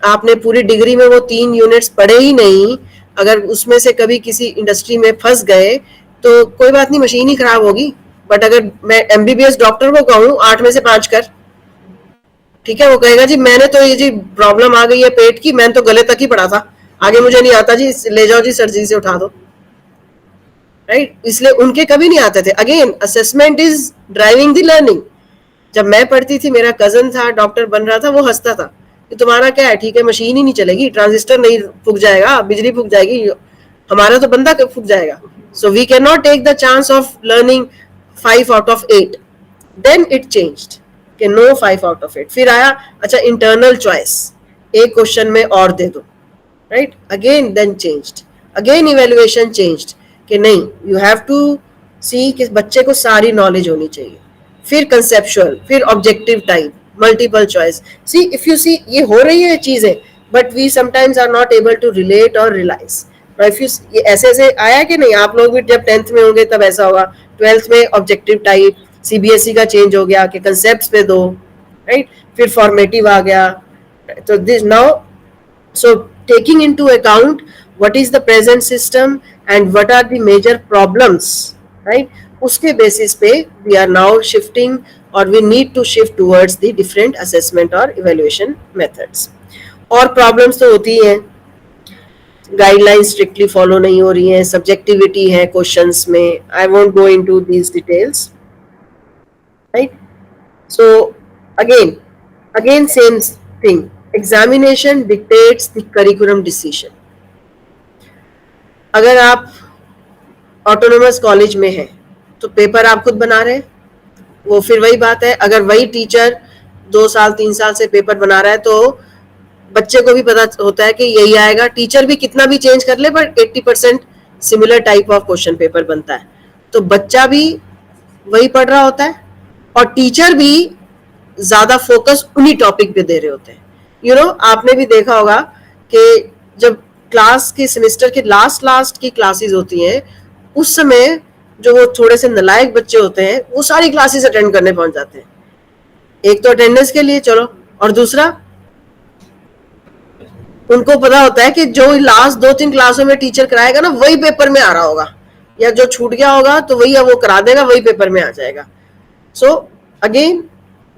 Speaker 1: आपने पूरी डिग्री में वो 3 यूनिट्स पढ़े ही नहीं, अगर उसमें से कभी किसी इंडस्ट्री में फंस गए तो कोई बात नहीं, मशीन ही खराब होगी। बट अगर मैं एमबीबीएस डॉक्टर को कहूँ 8 में से 5 कर, ठीक है, वो कहेगा जी मैंने तो ये जी प्रॉब्लम आ गई है पेट की, मैंने तो गले तक ही पढ़ा था, आगे मुझे नहीं आता जी, ले जाओ जी सर्जरी से उठा दो, राइट। इसलिए उनके कभी नहीं आते थे। Again assessment is driving the learning. जब मैं पढ़ती थी, मेरा कजन था डॉक्टर बन रहा था, वो हंसता था कि तुम्हारा क्या है, ठीक है मशीन ही नहीं चलेगी, ट्रांजिस्टर नहीं फूक जाएगा, बिजली फूक जाएगी, हमारा तो बंदा फूक जाएगा। So we can not take the chance of learning 5 out of 8। Then it changed कि नो 5 आउट ऑफ 8। फिर आया अच्छा इंटरनल चॉइस, एक क्वेश्चन में और दे दो, right. Again then changed, again evaluation changed कि नहीं, यू हैव टू सी कि बच्चे को सारी नॉलेज होनी चाहिए। फिर कंसेप्चुअल, फिर objective type, multiple choice. See if you see ये हो रही है चीजें, but we sometimes are not able to relate और रियलाइज। इफ यू ये ऐसे ऐसे आया कि नहीं, आप लोग भी जब 10th में होंगे तब ऐसा होगा, 12th में ऑब्जेक्टिव टाइप, सीबीएसई का चेंज हो गया कि कंसेप्ट पे दो, राइट, फिर फॉर्मेटिव आ गया। तो this now, so taking into account what is the present system and what are the major problems, right, uske basis pe we are now shifting or we need to shift towards the different assessment or evaluation methods. और problems तो होती हैं, guidelines strictly follow नहीं हो रही हैं, subjectivity है questions में, I won't go into these details, right. So again same thing, examination dictates the curriculum decision. अगर आप ऑटोनोमस कॉलेज में हैं तो पेपर आप खुद बना रहे हैं, वो फिर वही बात है। अगर वही टीचर 2 साल 3 साल से पेपर बना रहा है तो बच्चे को भी पता होता है कि यही आएगा, टीचर भी कितना भी चेंज कर ले पर 80% similar type of question paper बनता है। तो बच्चा भी वही पढ़ रहा होता है और टीचर भी ज्यादा फोकस उन्हीं टॉपिक पे दे रहे होते हैं। यू नो, आपने भी देखा होगा कि जब क्लास के सेमेस्टर के लास्ट की क्लासेस होती हैं, उस समय जो वो थोड़े से नालायक बच्चे होते हैं वो सारी क्लासेस अटेंड करने पहुंच जाते हैं। एक तो अटेंडेंस के लिए चलो, और दूसरा उनको पता होता है कि जो लास्ट 2-3 क्लासों में टीचर कराएगा ना वही पेपर में आ रहा होगा, या जो छूट गया होगा तो वही वो करा देगा, वही पेपर में आ जाएगा। सो अगेन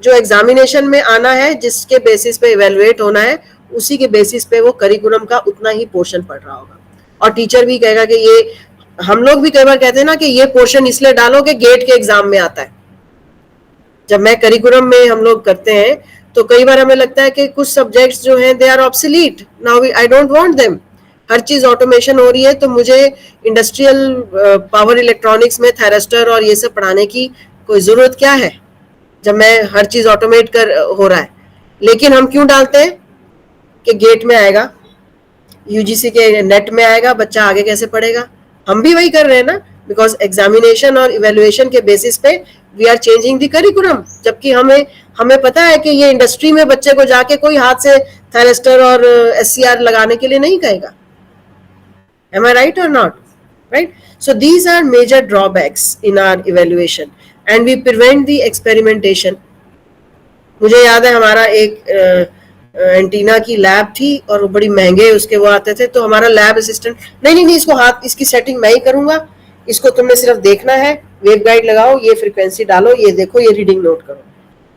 Speaker 1: जो एग्जामिनेशन में आना है, जिसके बेसिस पे इवेलुएट होना है, उसी के बेसिस पे वो करिकुलम का उतना ही पोर्शन पढ़ रहा होगा। और टीचर भी कहेगा कि ये, हम लोग भी कई बार कहते हैं ना कि ये पोर्शन इसलिए डालो कि गेट के एग्जाम में आता है। जब मैं करिकुलम में हम लोग करते हैं तो कई बार हमें लगता है कि कुछ सब्जेक्ट्स जो हैं they are obsolete, now I don't want them. हर चीज ऑटोमेशन हो रही है तो मुझे इंडस्ट्रियल पावर इलेक्ट्रॉनिक्स में थायरिस्टर और ये सब पढ़ाने की कोई जरूरत क्या है जब मैं हर चीज ऑटोमेट कर हो रहा है। लेकिन हम क्यों डालते हैं कि गेट में आएगा, यूजीसी के नेट में आएगा, बच्चा आगे कैसे पढ़ेगा। हम भी वही कर रहे हैं ना, बिकॉज एग्जामिनेशन और इवेल्युएशन के बेसिस पे we are changing the curriculum. जबकि हमें पता है कि ये इंडस्ट्री में बच्चे को जाके कोई हाथ से थायरिस्टर और एससीआर लगाने के लिए नहीं कहेगा। Am I right or not? Right? So these are major drawbacks in our evaluation and we prevent the experimentation. मुझे याद है हमारा एक एंटीना की लैब थी और वो बड़ी महंगे उसके वो आते थे, तो हमारा लैब असिस्टेंट नहीं इसको हाथ, इसकी सेटिंग मैं ही करूंगा, इसको तुमने सिर्फ देखना है, वेव गाइड लगाओ, ये फ्रीक्वेंसी डालो, ये देखो, ये रीडिंग नोट करो।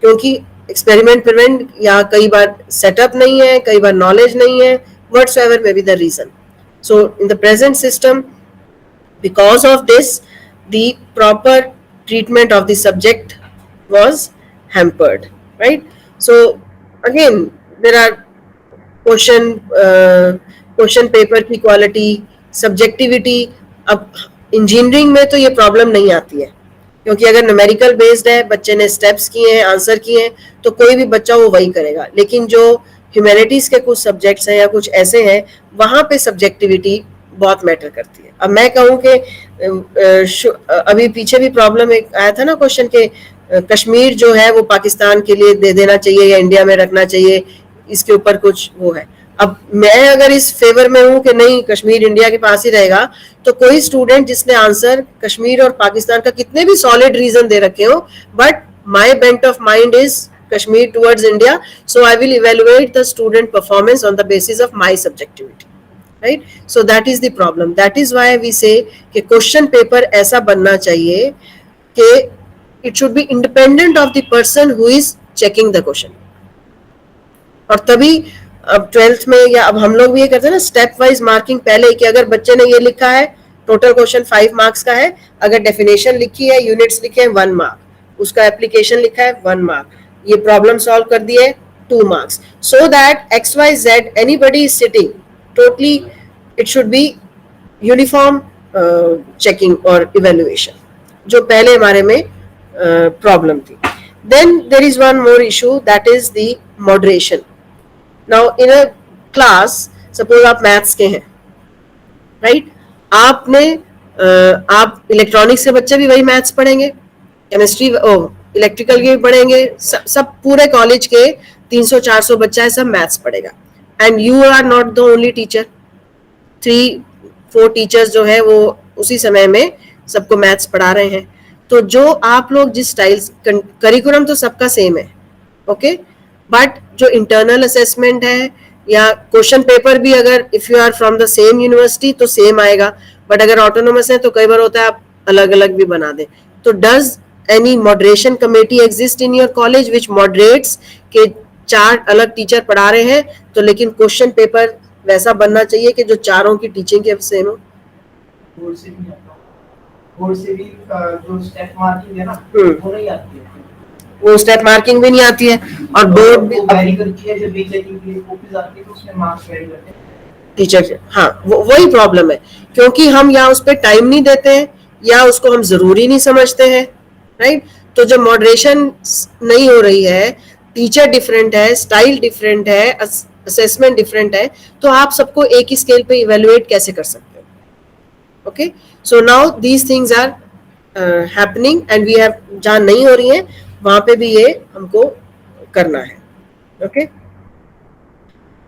Speaker 1: क्योंकि एक्सपेरिमेंट प्रिवेंट, या कई बार सेटअप नहीं है, कई बार नॉलेज नहीं है, whatsoever may be the reason. So in the present system, because of this, the proper treatment of the subject was hampered, right? So again, there are question paper की quality, subjectivity. अब engineering में तो ये problem नहीं आती है, क्योंकि अगर न्यूमेरिकल बेस्ड है, बच्चे ने स्टेप्स किए हैं, आंसर किए हैं, तो कोई भी बच्चा वो वही करेगा। लेकिन जो ह्यूमैनिटीज के कुछ सब्जेक्ट्स हैं या कुछ ऐसे हैं, वहां पे सब्जेक्टिविटी बहुत मैटर करती है. अब मैं कहूँ कि अभी पीछे भी प्रॉब्लम एक आया था ना क्वेश्चन के कश्मीर जो है वो पाकिस्तान के लिए दे देना चाहिए या इंडिया में रखना चाहिए, इसके ऊपर कुछ वो है. अब मैं अगर इस फेवर में हूँ कि नहीं कश्मीर इंडिया के पास ही रहेगा, तो कोई स्टूडेंट जिसने आंसर कश्मीर और पाकिस्तान का कितने भी सॉलिड रीजन दे रखे हो, but my bent of mind is Kashmir towards India, so I will evaluate the student performance on the basis of my subjectivity, right? So that is the problem. That is why we say कि question paper ऐसा बनना चाहिए कि it should be independent of the person who is checking the question. और तभी अब 12th में या अब हम लोग भी ये करते हैं ना स्टेप वाइज मार्किंग पहले, कि अगर बच्चे ने ये लिखा है टोटल क्वेश्चन 5 मार्क्स का है, अगर डेफिनेशन लिखी है, यूनिट्स लिखे हैं 1 मार्क, उसका एप्लीकेशन लिखा है 1 मार्क, ये प्रॉब्लम सॉल्व कर दिए 2 marks, so that X Y Z anybody is sitting totally, it should be uniform checking और इवेल्युएशन, जो पहले हमारे में प्रॉब्लम थी. Then there is one more issue, that is the moderation. Now in a class, suppose आप maths के हैं, right, आपने आप इलेक्ट्रॉनिक्स के बच्चे भी वही मैथ्स पढ़ेंगे, केमिस्ट्री इलेक्ट्रिकल के भी पढ़ेंगे, सब पूरे कॉलेज के 300-400 बच्चा है, सब मैथ्स पढ़ेगा. And you are not the only teacher, 3-4 teachers जो है वो उसी समय में सबको मैथ्स पढ़ा रहे हैं. तो जो आप लोग जिस स्टाइल, करिकुलम तो सबका सेम है, ओके, बट जो इंटरनल असेसमेंट है या क्वेश्चन पेपर भी, अगर if you are from the same university तो सेम आएगा, बट अगर ऑटोनोमस है तो कई बार होता है आप अलग अलग भी बना दें. तो does any moderation committee exist in your college which moderates के 4 अलग टीचर पढ़ा रहे हैं, तो लेकिन क्वेश्चन पेपर वैसा बनना चाहिए कि जो चारों की टीचिंग के सेम हो.
Speaker 2: बोर्ड से भी जो स्टेप मार्किंग है ना वो नहीं आती है,
Speaker 1: वो स्टेप मार्किंग भी नहीं आती है, और बोर्ड भी
Speaker 2: वेरी करती है, जब रीचेकिंग के लिए कॉपीज आती है तो उसमें मार्क्स वेरी करते हैं
Speaker 1: टीचर. हाँ, वही प्रॉब्लम है, क्योंकि हम या उस पर टाइम नहीं देते हैं या उसको हम जरूरी नहीं समझते हैं, राइट. तो जब मॉडरेशन नहीं हो रही है, टीचर डिफरेंट है, स्टाइल डिफरेंट है, असेसमेंट डिफरेंट है, तो आप सबको एक ही स्केल पे इवेलुएट कैसे कर सकते हो. Okay, so now these things are happening and we have, जहाँ नहीं हो रही है वहां पे भी ये हमको करना है. ओके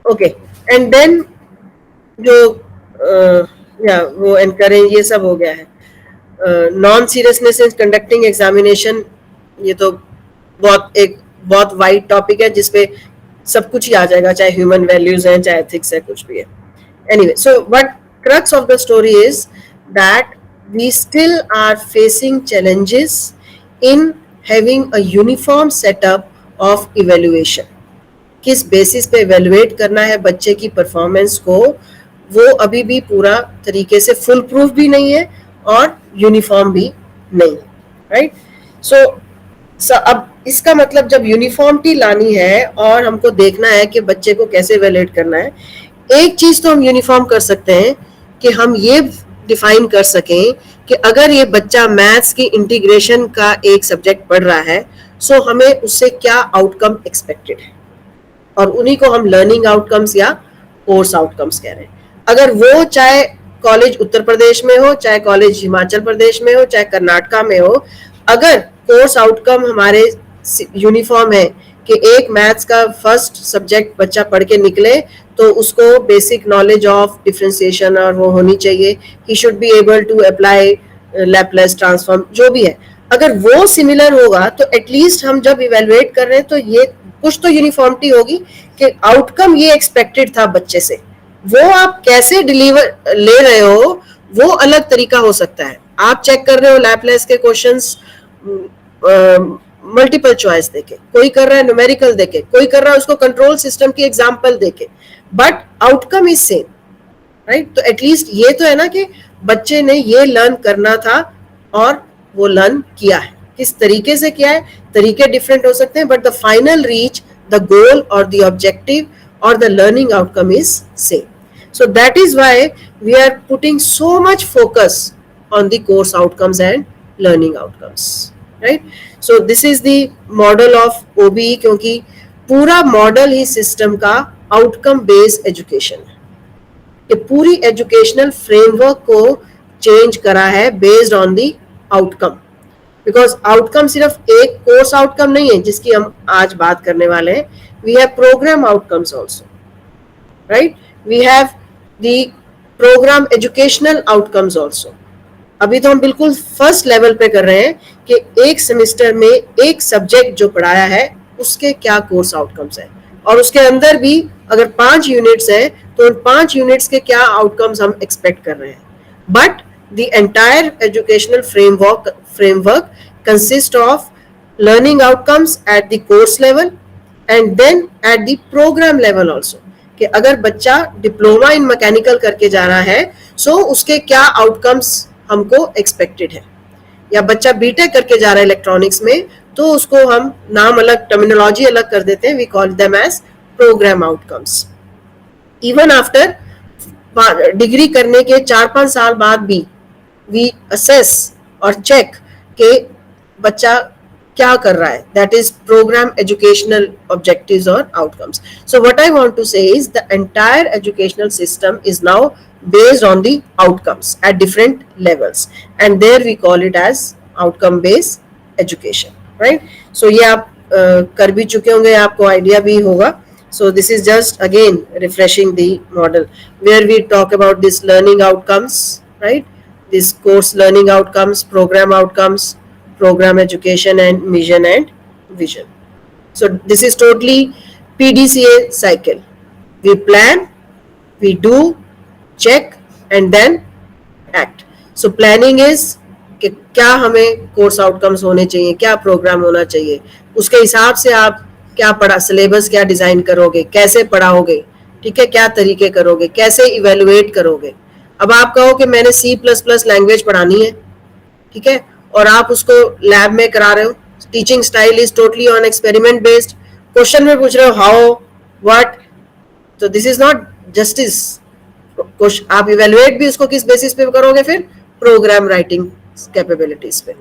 Speaker 1: ओके, एंड देन जो या वो एनकरेज, ये सब हो गया है. Non seriousness in conducting examination, ये तो बहुत वाइड टॉपिक है जिसपे सब कुछ ही आ जाएगा, चाहे ह्यूमन वैल्यूज हैं, चाहे एथिक्स है, कुछ भी है. Anyway, so what crux of the story is that we still are facing challenges in having a uniform setup of evaluation. किस बेसिस पे evaluate करना है बच्चे की परफॉर्मेंस को, वो अभी भी पूरा तरीके से फुल प्रूफ भी नहीं है और यूनिफॉर्म भी नहीं है, राइट. सो अब इसका मतलब जब यूनिफॉर्मिटी लानी है और हमको देखना है कि बच्चे को कैसे evaluate करना है, एक चीज तो हम यूनिफॉर्म कर सकते हैं कि हम ये डिफाइन कर सकें कि अगर ये बच्चा मैथ्स की इंटीग्रेशन का एक सब्जेक्ट पढ़ रहा है, सो हमें उससे क्या आउटकम एक्सपेक्टेड है, और उन्हीं को हम लर्निंग आउटकम्स या कोर्स आउटकम्स कह रहे हैं. अगर वो चाहे कॉलेज उत्तर प्रदेश में हो, चाहे कॉलेज हिमाचल प्रदेश में हो, चाहे कर्नाटका में हो, अगर कोर्स आउटकम हमारे यूनिफॉर्म है कि एक मैथ्स का फर्स्ट सब्जेक्ट बच्चा पढ़ के निकले तो उसको बेसिक नॉलेज ऑफ डिफरेंशिएशन और वो होनी चाहिए, he should be able to apply Laplace transform, जो भी है, अगर वो सिमिलर होगा तो एटलीस्ट हम जब इवेलुएट कर रहे हैं तो ये कुछ तो यूनिफॉर्मिटी होगी कि आउटकम ये एक्सपेक्टेड था बच्चे से, वो आप कैसे डिलीवर ले रहे हो वो अलग तरीका हो सकता है. आप चेक कर रहे हो लैपलेस के क्वेश्चंस मल्टीपल चॉइस देके, कोई कर रहा है न्यूमेरिकल देके, कोई कर रहा है उसको कंट्रोल सिस्टम की एग्जांपल देके, but outcome is same, right. तो एटलीस्ट ये तो है ना कि बच्चे ने ये लर्न करना था और वो लर्न किया है. किस तरीके से किया है, तरीके डिफरेंट हो सकते हैं, but the final reach, the goal और द ऑब्जेक्टिव और the learning outcome is same. So that is why we are putting so much focus on the course outcomes and learning outcomes, right? So this is the model of OBE, क्योंकि पूरा model ही system का outcome based education है कि पूरी educational framework को change करा है based on the outcome. Because outcome सिर्फ एक कोर्स आउटकम नहीं है जिसकी हम आज बात करने वाले हैं, we have programme outcomes also, right, we have the programme educational outcomes also. अभी तो हम बिल्कुल फर्स्ट लेवल पे कर रहे हैं कि एक सेमेस्टर में एक सब्जेक्ट जो पढ़ाया है उसके क्या कोर्स आउटकम्स है, और उसके अंदर भी अगर 5 यूनिट्स है तो उन 5 यूनिट्स के क्या आउटकम्स हम एक्सपेक्ट कर रहे हैं। But the entire educational framework consist of learning outcomes at the course level and then at the program level also, कि अगर बच्चा डिप्लोमा इन मैकेनिकल करके जा रहा है सो उसके क्या आउटकम्स हमको एक्सपेक्टेड है, या बच्चा बीटेक करके जा रहा है इलेक्ट्रॉनिक्स में तो उसको हम नाम अलग, टर्मिनोलॉजी अलग कर देते हैं, we call them as programme outcomes. Even after degree करने के 4-5 साल बाद भी वी असेस और चेक के बच्चा क्या कर रहा है, that is programme educational objectives और outcomes. So what I want to say is the entire educational system is now based on the outcomes at different levels, and there we call it as outcome based education, right? So ये आप कर भी चुके होंगे, आपको idea भी होगा। So this is just again refreshing the model where we talk about this learning outcomes, right? This course learning outcomes, program education, and mission and vision. So this is totally PDCA cycle. We plan, we do, check and then act. So planning is कि क्या हमें course outcomes होने चाहिए, क्या programme होना चाहिए, उसके हिसाब से आप क्या पढ़ा, सिलेबस क्या डिजाइन करोगे, कैसे पढ़ाओगे, ठीक है, क्या तरीके करोगे, कैसे इवेलुएट करोगे। अब आप कहो कि मैंने C++ लैंग्वेज पढ़ानी है, ठीक है, और आप उसको लैब में करा रहे हो, teaching style is totally on experiment based, question में पूछ रहे हो हाउ व्हाट, तो दिस इज नॉट जस्टिस। आप इवेलुएट भी उसको किस बेसिस पे करोगे, फिर प्रोग्राम राइटिंग कैपेबिलिटीज पे,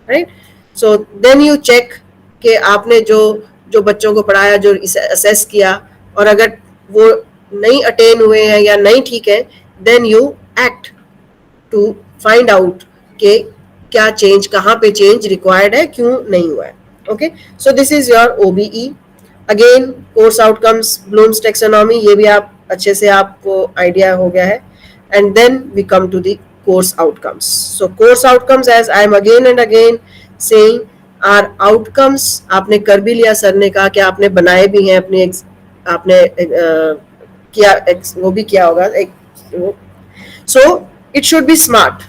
Speaker 1: right. So then you check कि आपने जो बच्चों को पढ़ाया, जो असेस किया, और अगर वो नहीं अटेन हुए हैं या नहीं ठीक है, then you act to find out कि क्या चेंज, कहाँ पे चेंज रिक्वायर्ड है, क्यों नहीं हुआ है। Okay, so this is your OBE। Again course outcomes, blooms taxonomy, ये भी आप अच्छे से आपको आइडिया हो गया है। And then we come to the course outcomes. So course outcomes, as I am again and again saying, are outcomes. आपने कर भी लिया, सर ने कहा कि आपने बनाए भी हैं अपने, आपने किया, वो भी किया होगा एक। So it should B smart.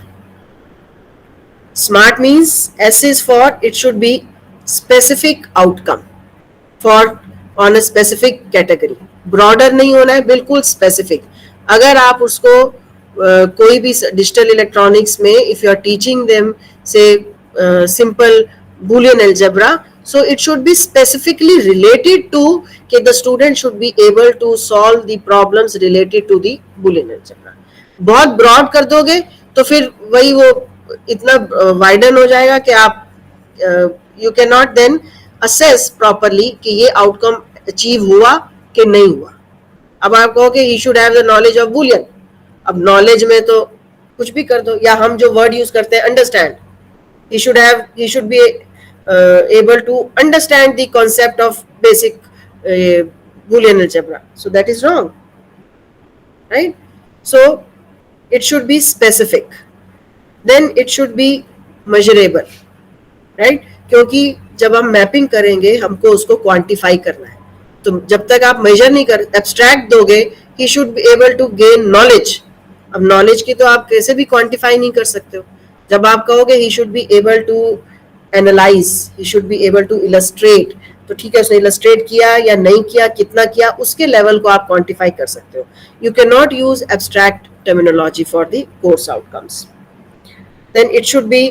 Speaker 1: Smart means S is for it should be specific outcome for on a specific category. Broader नहीं होना है, बिल्कुल स्पेसिफिक। अगर आप उसको कोई भी डिजिटल इलेक्ट्रॉनिक्स में if you are teaching them से simple Boolean algebra, so it should be specifically related to कि the student should be able to solve the problems related to the boolean algebra. बहुत broad कर दोगे तो फिर वही वो इतना वाइडन हो जाएगा कि आप you can not then assess properly कि ये आउटकम अचीव हुआ कि नहीं हुआ। अब आप कहो कि he should have the knowledge of Boolean, अब नॉलेज में तो कुछ भी कर दो, या हम जो वर्ड यूज करते हैं understand, he should be able to understand the concept of basic Boolean algebra. So that is wrong, right? So it should be specific, then it should be measurable, right? क्योंकि जब हम mapping करेंगे हमको उसको quantify करना है, तो जब तक आप मेजर नहीं कर, एब्स्ट्रैक्ट दोगे, he should be able to gain knowledge। अब नॉलेज की तो आप कैसे भी क्वांटिफाई नहीं कर सकते हो। जब आप कहोगे he should be able to analyze, he should be able to illustrate, तो ठीक है, उसने इलस्ट्रेट किया या नहीं किया, कितना किया, उसके लेवल को आप क्वांटिफाई कर सकते हो। You can not use abstract terminology for the course outcomes. Then it should be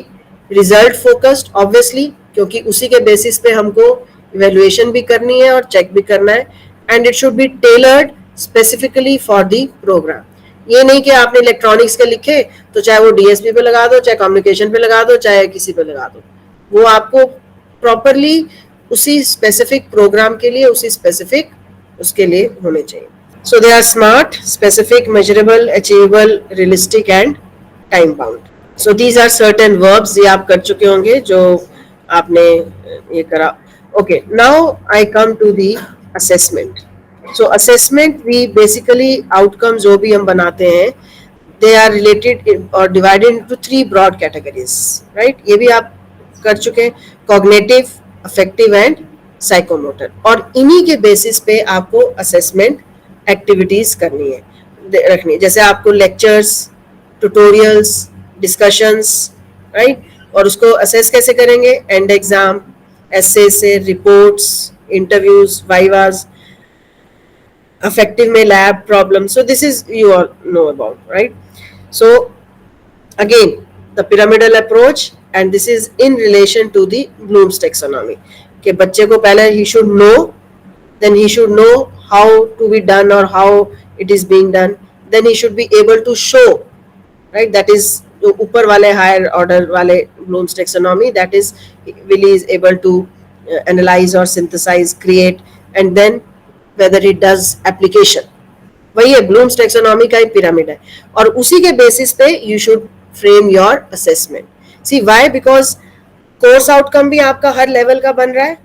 Speaker 1: result focused, obviously, क्योंकि उसी के बेसिस पे हमको इवेल्युएशन भी करनी है और चेक भी करना है। And it should be tailored specifically for the programme. ये नहीं कि आपने इलेक्ट्रॉनिक्स के लिखे तो चाहे वो DSP पे लगा दो, चाहे कम्युनिकेशन पे लगा दो, चाहे किसी पे लगा दो, वो आपको प्रॉपरली उसी स्पेसिफिक प्रोग्राम के लिए, उसी स्पेसिफिक उसके लिए होने चाहिए। So they are smart, specific, measurable, achievable, realistic and time bound. So these are certain verbs ये आप कर चुके होंगे जो आपने ये करा. Okay, now I come to the assessment. So assessment we basically outcomes जो भी हम बनाते हैं they are related or divided into three broad categories, right? ये भी आप कर चुके हैं, cognitive, affective and psychomotor. और इन्हीं के बेसिस पे आपको assessment activities करनी है, रखनी है. जैसे आपको lectures, tutorials, discussions, right? और उसको assess कैसे करेंगे? End exam, essay से, reports, interviews, vivas, affective में lab problem. So this is you all know about, right? So again the pyramidal approach, and this is in relation to the Bloom's taxonomy. कि बच्चे को पहले he should know, then he should know how to be done or how it is being done, then he should be able to show, right? That is जो ऊपर वाले higher order वाले Bloom's taxonomy, that is Willy is able to analyze or synthesize, create, and then whether it does application. वही है blooms taxonomy का ही pyramid है, और उसी के बेसिस पे you should frame your assessment. See why? Because course outcome भी आपका हर लेवल का बन रहा है,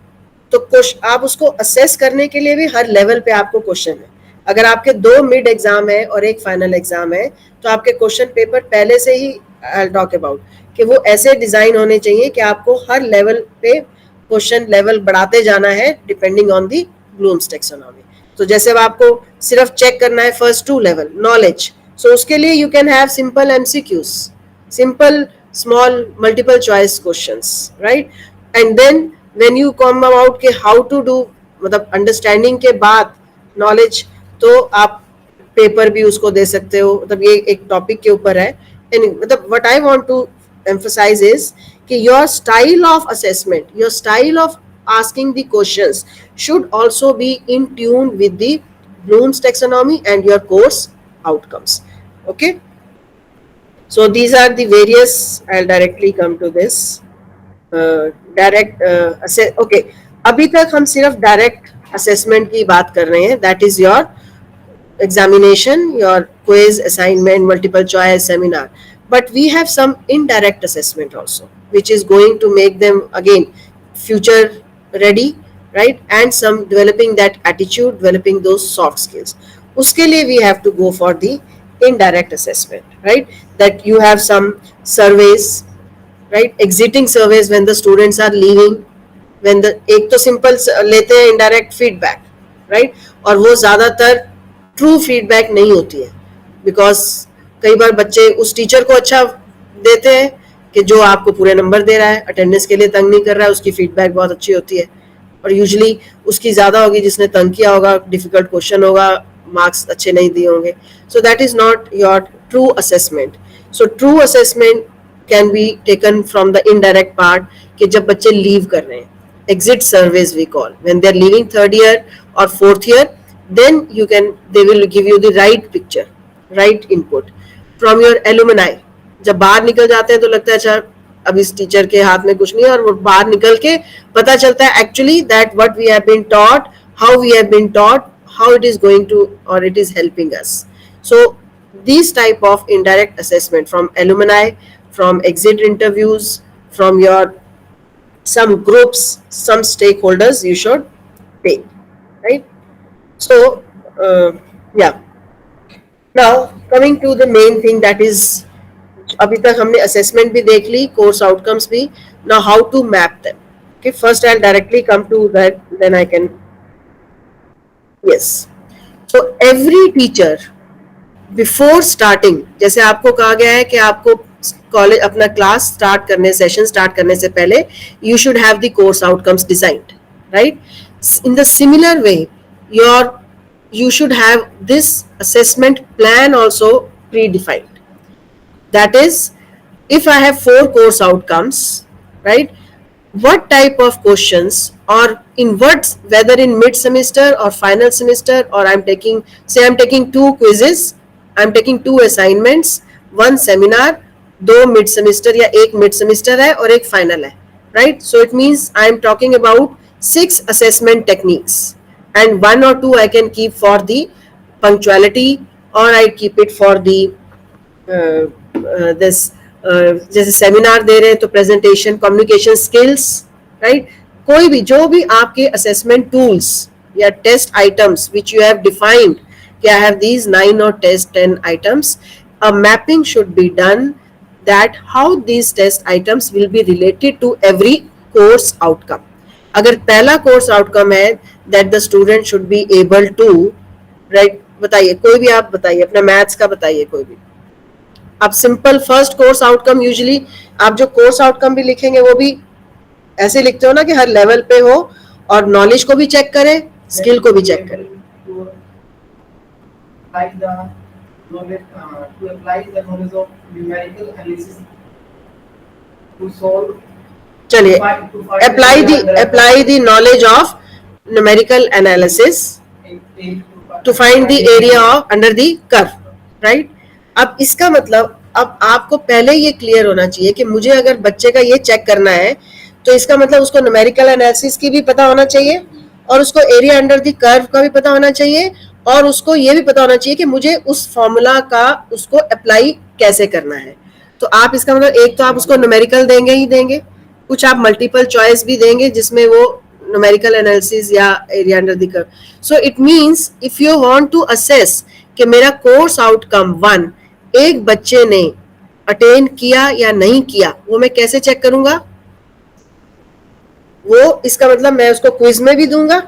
Speaker 1: तो आप उसको असेस करने के लिए भी हर लेवल पे आपको क्वेश्चन है. अगर आपके 2 मिड एग्जाम है और एक फाइनल एग्जाम है, तो आपके क्वेश्चन पेपर पहले से ही आई टॉक अबाउट कि वो ऐसे डिजाइन होने चाहिए कि आपको हर लेवल पे क्वेश्चन लेवल बढ़ाते जाना है depending on the Bloom's taxonomy. तो जैसे अब आपको सिर्फ चेक करना है फर्स्ट 2 लेवल नॉलेज, सो उसके लिए you can have simple MCQs, simple small multiple choice questions, right? And then when you come about के हाउ टू डू, मतलब अंडरस्टैंडिंग के बाद नॉलेज, तो आप पेपर भी उसको दे सकते हो. मतलब ये एक टॉपिक के ऊपर है. मतलब what I want to emphasize is कि your style of assessment, your style of asking the questions should also be in tune with the Bloom's taxonomy and your course outcomes. Okay, so these are the various, I'll directly come to this direct assess. Okay, अभी तक हम सिर्फ direct assessment की बात कर रहे हैं, that is your examination, your quiz, assignment, multiple choice, seminar. But we have some indirect assessment also, which is going to make them again future ready, right? And some developing that attitude, developing those soft skills. Uske liye we have to go for the indirect assessment, right? That you have some surveys, right? Exiting surveys when the students are leaving, when the एक तो simple लेते हैं indirect feedback, right? और वो ज़्यादातर true feedback नहीं होती है, बिकॉज कई बार बच्चे उस टीचर को अच्छा देते हैं कि जो आपको पूरे नंबर दे रहा है, अटेंडेंस के लिए तंग नहीं कर रहा है, उसकी फीडबैक बहुत अच्छी होती है, और यूजुअली उसकी ज़्यादा होगी जिसने तंग किया होगा, डिफिकल्ट क्वेश्चन होगा, मार्क्स अच्छे नहीं दिए होंगे. So that is not your true assessment. So true assessment can be taken from the indirect part कि जब बच्चे लीव कर रहे हैं, exit surveys we call, when they are leaving 3rd year or 4th year, then they will give you the right picture, right input from your alumni. जब बाहर निकल जाते हैं तो लगता है अच्छा अब इस टीचर के हाथ में कुछ नहीं है, और वो बाहर निकल के पता चलता है actually that what we have been taught, how we have been taught, how it is going to or it is helping us. So these type of indirect assessment from alumni, from exit interviews, from your some groups, some stakeholders you should take, right? So yeah, now coming to the main thing, that is अभी तक हमने assessment भी देख ली, course outcomes भी. Now how to map them. Okay, first I'll directly come to that, then I can. Yes, so every teacher before starting, जैसे आपको कहा गया है कि आपको कॉलेज अपना क्लास स्टार्ट करने, सेशन स्टार्ट करने से पहले you should have the course outcomes designed, right? In the similar way, you should have this assessment plan also predefined. That is, if I have 4 course outcomes, right, what type of questions, or in what, whether in mid semester or final semester, or I'm taking 2 quizzes, I'm taking 2 assignments, 1 seminar, 2 mid semester या 1 mid semester है और 1 final है, right? So it means I'm talking about 6 assessment techniques, and 1 or 2 I can keep for the punctuality, or I keep it for the this जैसे seminar दे रहे हैं तो presentation, communication skills, right. कोई भी जो भी आपके असेसमेंट टूल्स या test items which you have defined कि I have these 9 or 10 items, a mapping should be done that how these test items will be related to every course outcome. अगर पहला course outcome है that the student should be able to, right, बताइए कोई भी, आप बताइए अपना maths का बताइए कोई भी. आप simple first course outcome, usually आप जो कोर्स आउटकम भी लिखेंगे वो भी ऐसे लिखते हो ना कि हर लेवल पे हो और नॉलेज को भी चेक करें, स्किल को भी चेक करें.
Speaker 2: To apply the knowledge of numerical analysis to solve.
Speaker 1: चलिए, apply the knowledge of numerical analysis to find the area of under the curve, right? अब इसका मतलब अब आपको पहले ये क्लियर होना चाहिए कि मुझे अगर बच्चे का ये चेक करना है तो इसका मतलब उसको न्यूमेरिकल एनालिसिस की भी पता होना चाहिए और उसको एरिया अंडर द कर्व का भी पता होना चाहिए और उसको ये भी पता होना चाहिए कि मुझे उस फॉर्मूला का उसको अप्लाई कैसे करना है. तो आप इसका मतलब एक तो आप उसको न्यूमेरिकल देंगे ही देंगे, कुछ आप मल्टीपल चॉइस भी देंगे जिसमें वो न्यूमेरिकल एनालिसिस या area under the curve. So it means if you want to assess कि मेरा कोर्स आउटकम 1 एक बच्चे ने अटेन किया या नहीं किया, वो मैं कैसे चेक करूंगा? वो इसका मतलब मैं उसको क्विज में भी दूंगा,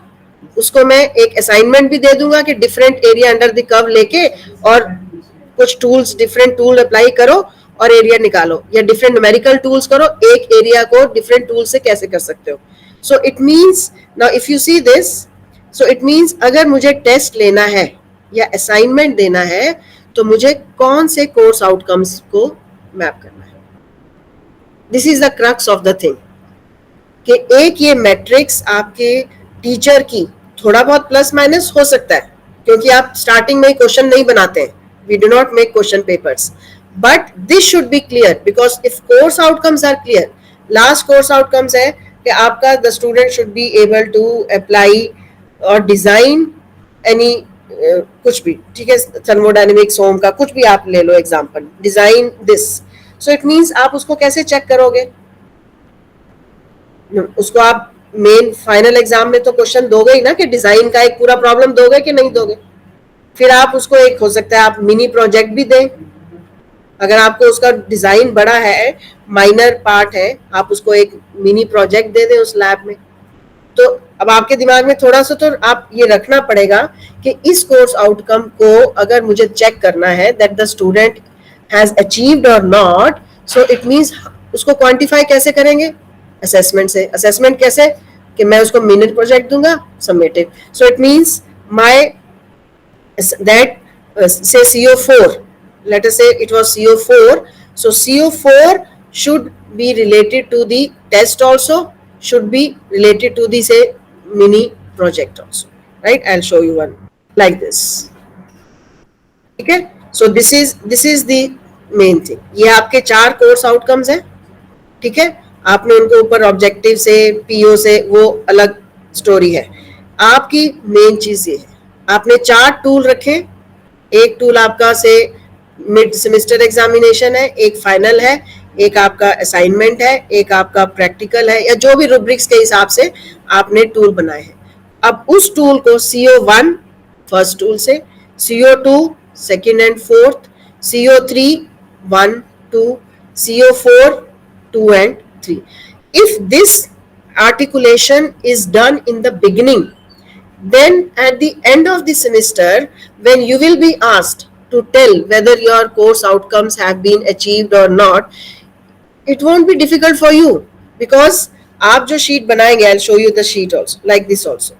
Speaker 1: उसको मैं एक असाइनमेंट भी दे दूंगा कि different area under the curve लेके और कुछ टूल्स, डिफरेंट टूल अप्लाई करो और एरिया निकालो, या डिफरेंट न्यूमेरिकल टूल्स करो, एक एरिया को डिफरेंट टूल से कैसे कर सकते हो. सो it means now if you see this, so it means अगर मुझे टेस्ट लेना है या असाइनमेंट देना है तो मुझे कौन से कोर्स आउटकम्स को मैप करना है. This is the crux of the thing कि एक ये मैट्रिक्स आपके टीचर की थोड़ा बहुत प्लस माइनस हो सकता है क्योंकि आप स्टार्टिंग में क्वेश्चन नहीं बनाते हैं, we do not make question papers, but this should be clear because if course outcomes are clear, last course outcomes है कि आपका the student should be able to apply और डिजाइन एनी कुछ भी, ठीक है, थर्मोडायनेमिक्स होम का कुछ भी आप ले लो example, design this. So it means आप उसको कैसे चेक करोगे? उसको आप मेन फाइनल एग्जाम में तो क्वेश्चन दोगे ही ना कि डिजाइन का एक पूरा प्रॉब्लम दोगे कि नहीं दोगे. फिर आप उसको एक हो सकता है आप मिनी प्रोजेक्ट भी दें, अगर आपको उसका डिजाइन बड़ा है, माइनर पार्ट है, आप उसको एक मिनी प्रोजेक्ट दे दें उस लैब में. तो अब आपके दिमाग में थोड़ा सा तो आप ये रखना पड़ेगा कि इस कोर्स आउटकम को अगर मुझे चेक करना है that the student has achieved और नॉट, सो इट मींस उसको क्वांटिफाई कैसे करेंगे? असेसमेंट से. असेसमेंट कैसे? कि मैं उसको मिनी प्रोजेक्ट दूंगा, submitted. So it means my that say CO4, let us say it was CO4, so CO4 should be related to the test also, should be related to the say mini project also, right? I'll show you one like this. Okay, so this is the main thing. ये आपके 4 course outcomes हैं, ठीक है, आपने उनको ऊपर objective से, PO से, वो अलग स्टोरी है. आपकी मेन चीज ये है, आपने 4 टूल रखे. एक टूल आपका से मिड सेमेस्टर एग्जामिनेशन है, एक फाइनल है, एक आपका असाइनमेंट है, एक आपका प्रैक्टिकल है, या जो भी रूब्रिक्स के हिसाब से आपने टूल बनाए हैं. अब उस टूल को CO1 फर्स्ट टूल से, CO2 second and fourth, CO3 1 2, CO4 2 and 3. If this articulation is done in the beginning, then at the end of the semester when you will be asked to tell whether your course outcomes have been achieved or not, it won't be difficult for you because आप जो sheet बनाएंगे, I'll show you the sheet also like this also.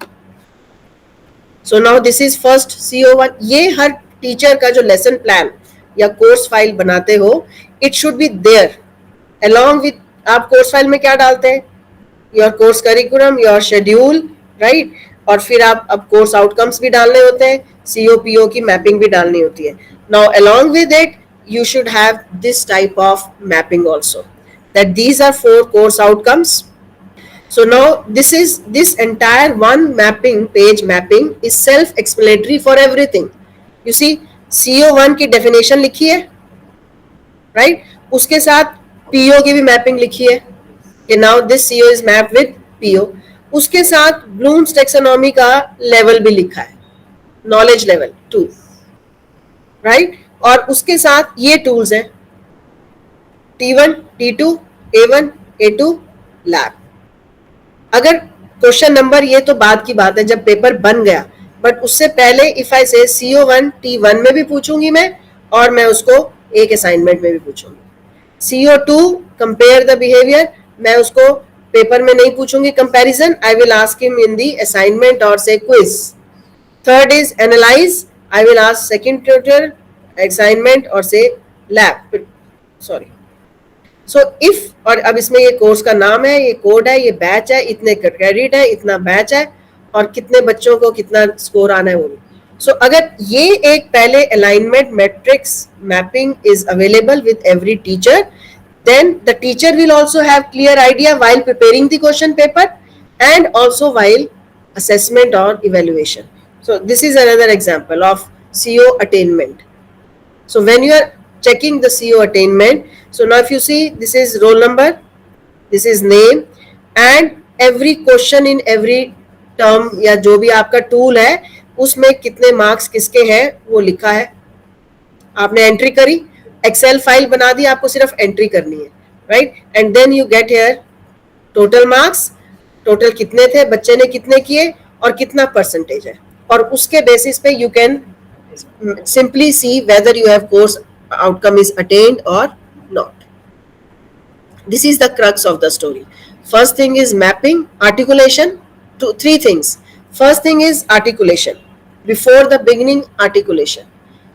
Speaker 1: So now this is first CO1. ये हर teacher का जो lesson plan या course file बनाते हो, it should be there along with. आप कोर्स फाइल में क्या डालते हैं? Your course curriculum, your schedule, right, और फिर आप अब कोर्स आउटकम्स भी डालने होते हैं, सीओपीओ की मैपिंग भी डालनी होती है. Now along with it you should have this type of mapping also, that these are 4 course outcomes. So now this entire one mapping, page mapping, is self explanatory for everything. You see CO1 की definition लिखी है, right, उसके साथ PO की भी mapping लिखी है कि now this CO is map with PO, उसके साथ ब्लूम्स टेक्सोनॉमी का लेवल भी लिखा है, नॉलेज लेवल 2, राइट, और उसके साथ ये टूल्स हैं T1, T2, A1, A2, lab. अगर क्वेश्चन नंबर, ये तो बाद की बात है जब पेपर बन गया, बट उससे पहले इफ आई से CO1 T1 में भी पूछूंगी मैं, और मैं उसको एक असाइनमेंट में भी पूछूंगी। CO2 कंपेयर द बिहेवियर, मैं उसको पेपर में नहीं पूछूंगी comparison, I will ask him in the assignment और से quiz. Third is analyse, I will ask second tutor assignment और से लैब, सॉरी। सो इफ, और अब इसमें ये कोर्स का नाम है, ये कोड है, ये बैच है, इतने क्रेडिट है, इतना बैच है, और कितने बच्चों को कितना स्कोर आना है वो भी। सो अगर ये एक पहले alignment matrix mapping is available with every teacher, then the teacher will also have clear idea while preparing the question paper and also while assessment or evaluation. So this is another example of CO attainment. So when you are checking the CO attainment, so now if you see, this is roll number, this is name, and every question in every term या जो भी आपका tool है उसमें कितने marks किसके हैं वो लिखा है, आपने एंट्री करी, एक्सेल फाइल बना दी, आपको सिर्फ एंट्री करनी है, right, and then you get here total marks, total कितने थे, बच्चे ने कितने किए और कितना परसेंटेज है, और उसके बेसिस पे you can simply see whether you have course outcome is attained or not. This is the crux of the story. First thing is mapping, articulation, three things. First thing is articulation, before the beginning articulation.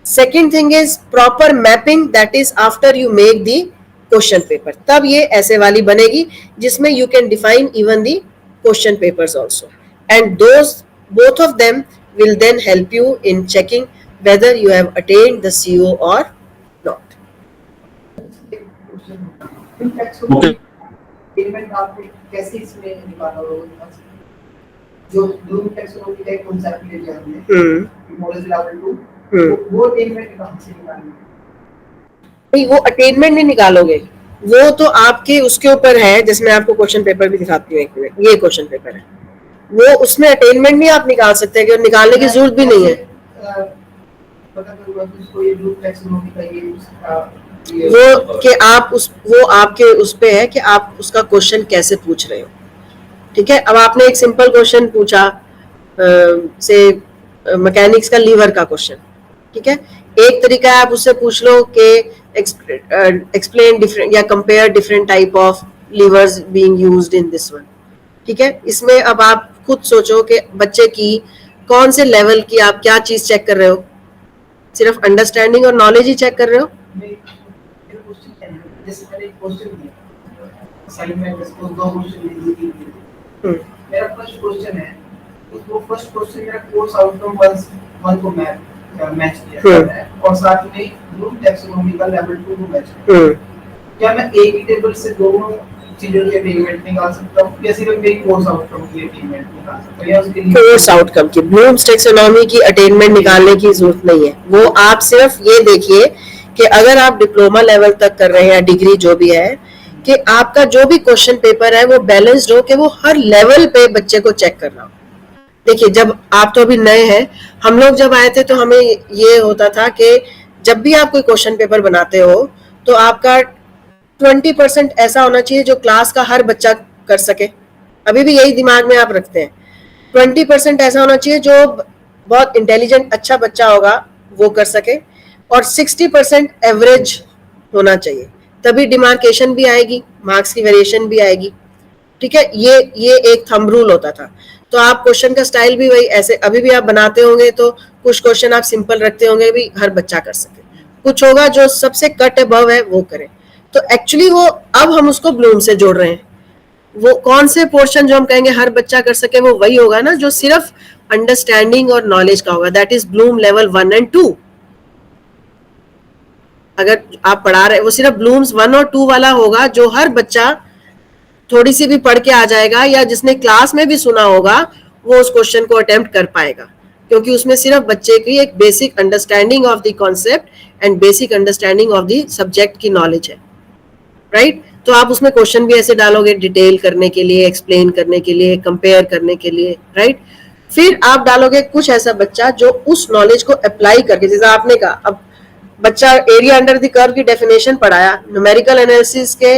Speaker 1: Second thing is proper mapping, that is after you make the question paper, तब ये ऐसे वाली बनेगी जिसमें you can define even the question papers also, and those both of them will then help you in checking whether you have attained the CO or not.
Speaker 2: Okay. Payment आपने कैसे इसमें निकाला होगा, जो ब्लूम टेक्सोनॉमी का एक concept ले लिया हमने मॉडल लेवल 2, वो पेमेंट कहां से निकालनी है?
Speaker 1: नहीं, वो अटेनमेंट नहीं निकालोगे, वो तो आपके उसके ऊपर है, जिसमें आपको क्वेश्चन पेपर भी दिखाती हूँ एक मिनट, ये क्वेश्चन पेपर है, वो उसमें अटेनमेंट नहीं आप निकाल सकते, कि निकालने की जरूरत भी नहीं है।
Speaker 2: पता करूंगा कि उसको ये ब्लूम टेक्सोनॉमी का ये
Speaker 1: वो कि आप उस, वो आपके उस पे है कि आप उसका क्वेश्चन कैसे पूछ रहे हो, ठीक है। अब आपने एक सिंपल क्वेश्चन पूछा से मैकेनिक्स का लीवर का क्वेश्चन, ठीक है, एक तरीका है आप उससे पूछ लो कि एक्सप्लेन डिफरेंट या compare different type of levers being used in this one, ठीक है। इसमें अब आप खुद सोचो कि बच्चे की कौन से लेवल की आप क्या चीज चेक कर रहे हो, सिर्फ अंडरस्टैंडिंग और नॉलेज ही चेक कर रहे हो?
Speaker 2: मेरा फर्स्ट क्वेश्चन है, वो फर्स्ट क्वेश्चन मेरा कोर्स आउटकम वन को मैच किया है और साथ में ब्लूम टेक्सोनॉमी का लेवल 2 को मैच किया। क्या मैं एक ही टेबल से दोनों चीजों के अटेनमेंट निकाल सकता हूं या सिर्फ मेरी कोर्स आउटकम की अटेनमेंट निकाल सकता हूं, या उसके लिए
Speaker 1: कोर्स आउटकम की ब्लूम्स टेक्सोनॉमी की अटेनमेंट निकालने की जरूरत नहीं है। वो आप सिर्फ ये देखिए कि अगर आप डिप्लोमा लेवल तक कर रहे हैं या डिग्री जो भी है, कि आपका जो भी क्वेश्चन पेपर है वो बैलेंस्ड हो, कि वो हर लेवल पे बच्चे को चेक करना हो। देखिए, जब आप तो अभी नए हैं, हम लोग जब आए थे तो हमें ये होता था कि जब भी आप कोई क्वेश्चन पेपर बनाते हो तो आपका 20% ऐसा होना चाहिए जो क्लास का हर बच्चा कर सके, अभी भी यही दिमाग में आप रखते हैं। 20% ऐसा होना चाहिए जो बहुत इंटेलिजेंट अच्छा बच्चा होगा वो कर सके, और 60% एवरेज होना चाहिए, तभी डिमार्केशन भी आएगी, मार्क्स की वेरिएशन भी आएगी, ठीक है। ये एक थंब रूल होता था। तो आप क्वेश्चन का स्टाइल भी वही ऐसे अभी भी आप बनाते होंगे, तो कुछ क्वेश्चन आप सिंपल रखते होंगे भी हर बच्चा कर सके, कुछ होगा जो सबसे कट अबव है वो करे। तो एक्चुअली वो अब हम उसको ब्लूम से जोड़ रहे हैं, वो कौन से पोर्शन जो हम कहेंगे हर बच्चा कर सके वो वही होगा ना जो सिर्फ अंडरस्टैंडिंग और नॉलेज का होगा, that is Bloom level 1 and 2। अगर आप पढ़ा रहे वो सिर्फ ब्लूम्स 1 और 2 वाला होगा, जो हर बच्चा थोड़ी सी भी पढ़ के आ जाएगा या जिसने क्लास में भी सुना होगा वो उस क्वेश्चन को अटेम्प्ट कर पाएगा। क्योंकि उसमें सिर्फ बच्चे की एक basic understanding of the concept and basic understanding of the subject की नॉलेज है, राइट? तो आप उसमें क्वेश्चन भी ऐसे डालोगे डिटेल करने के लिए, एक्सप्लेन करने के लिए, कंपेयर करने के लिए, राइट? फिर आप डालोगे कुछ ऐसा बच्चा जो उस नॉलेज को अप्लाई करके, जैसा आपने कहा, अब बच्चा एरिया अंडर द कर्व की डेफिनेशन पढ़ाया, न्यूमेरिकल एनालिसिस के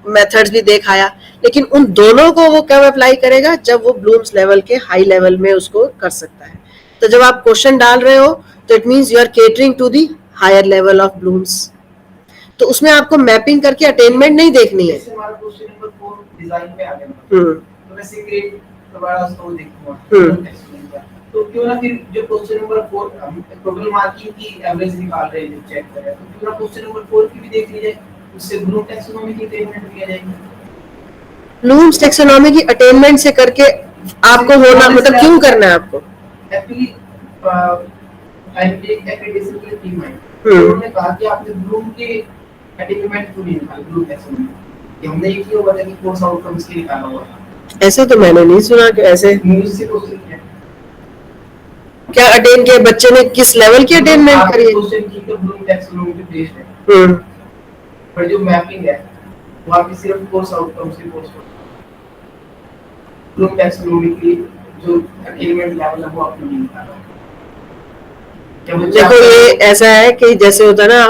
Speaker 1: मेथड्स भी देखाया, लेकिन उन दोनों को वो कब अप्लाई करेगा? जब वो ब्लूम्स लेवल के हाई लेवल में उसको कर सकता है। तो जब आप क्वेश्चन डाल रहे हो तो it means you are catering to the higher level of Bloom's. तो उसमें आपको मैपिंग करके अटेनमेंट नहीं देखनी है।
Speaker 2: जैसे हमारा क्वेश्चन नंबर 4 डिजाइन पे आ गया, तो मैं सिंगल दोबारा उसको देखूंगा तो क्यों ना फिर जो क्वेश्चन नंबर 4 हम टोटल मार्किंग की एवरेज निकाल रहे हैं, चेक कर रहे हैं, तो पूरा क्वेश्चन नंबर 4 की भी देख लीजिए, उससे ब्लूम टैक्सोनॉमी की अटेनमेंट भी आ जाएगी।
Speaker 1: ब्लूम्स टैक्सोनॉमी की अटेनमेंट से करके आपको होना, मतलब क्यों करना है आपको?
Speaker 2: एक्चुअली एक्रेडिटेशन की टीम है, उन्होंने कहा कि आपने ब्लूम के अटेनमेंट क्यों नहीं निकाला, ब्लूम टैक्सोनॉमी कि हमने ये क्यों बताया कि कोर्स आउटकम्स के निकाला हुआ था।
Speaker 1: ऐसा तो मैंने नहीं सुना कि ऐसे
Speaker 2: न्यूज़ से क्वेश्चन किया
Speaker 1: क्या अटेन किया बच्चे ने, किस लेवल की अटेनमेंट करी है?
Speaker 2: क्वेश्चन की तो ब्लूम टैक्सोनॉमी पे बेस्ड है, पर जो मैपिंग है वो आपकी सिर्फ कोर्स आउटकम्स की कोर्स ब्लूम टैक्सोनॉमी की जो अटेनमेंट लेवल है वो आपने नहीं निकाला।
Speaker 1: देखो ये ऐसा है कि जैसे होता है ना,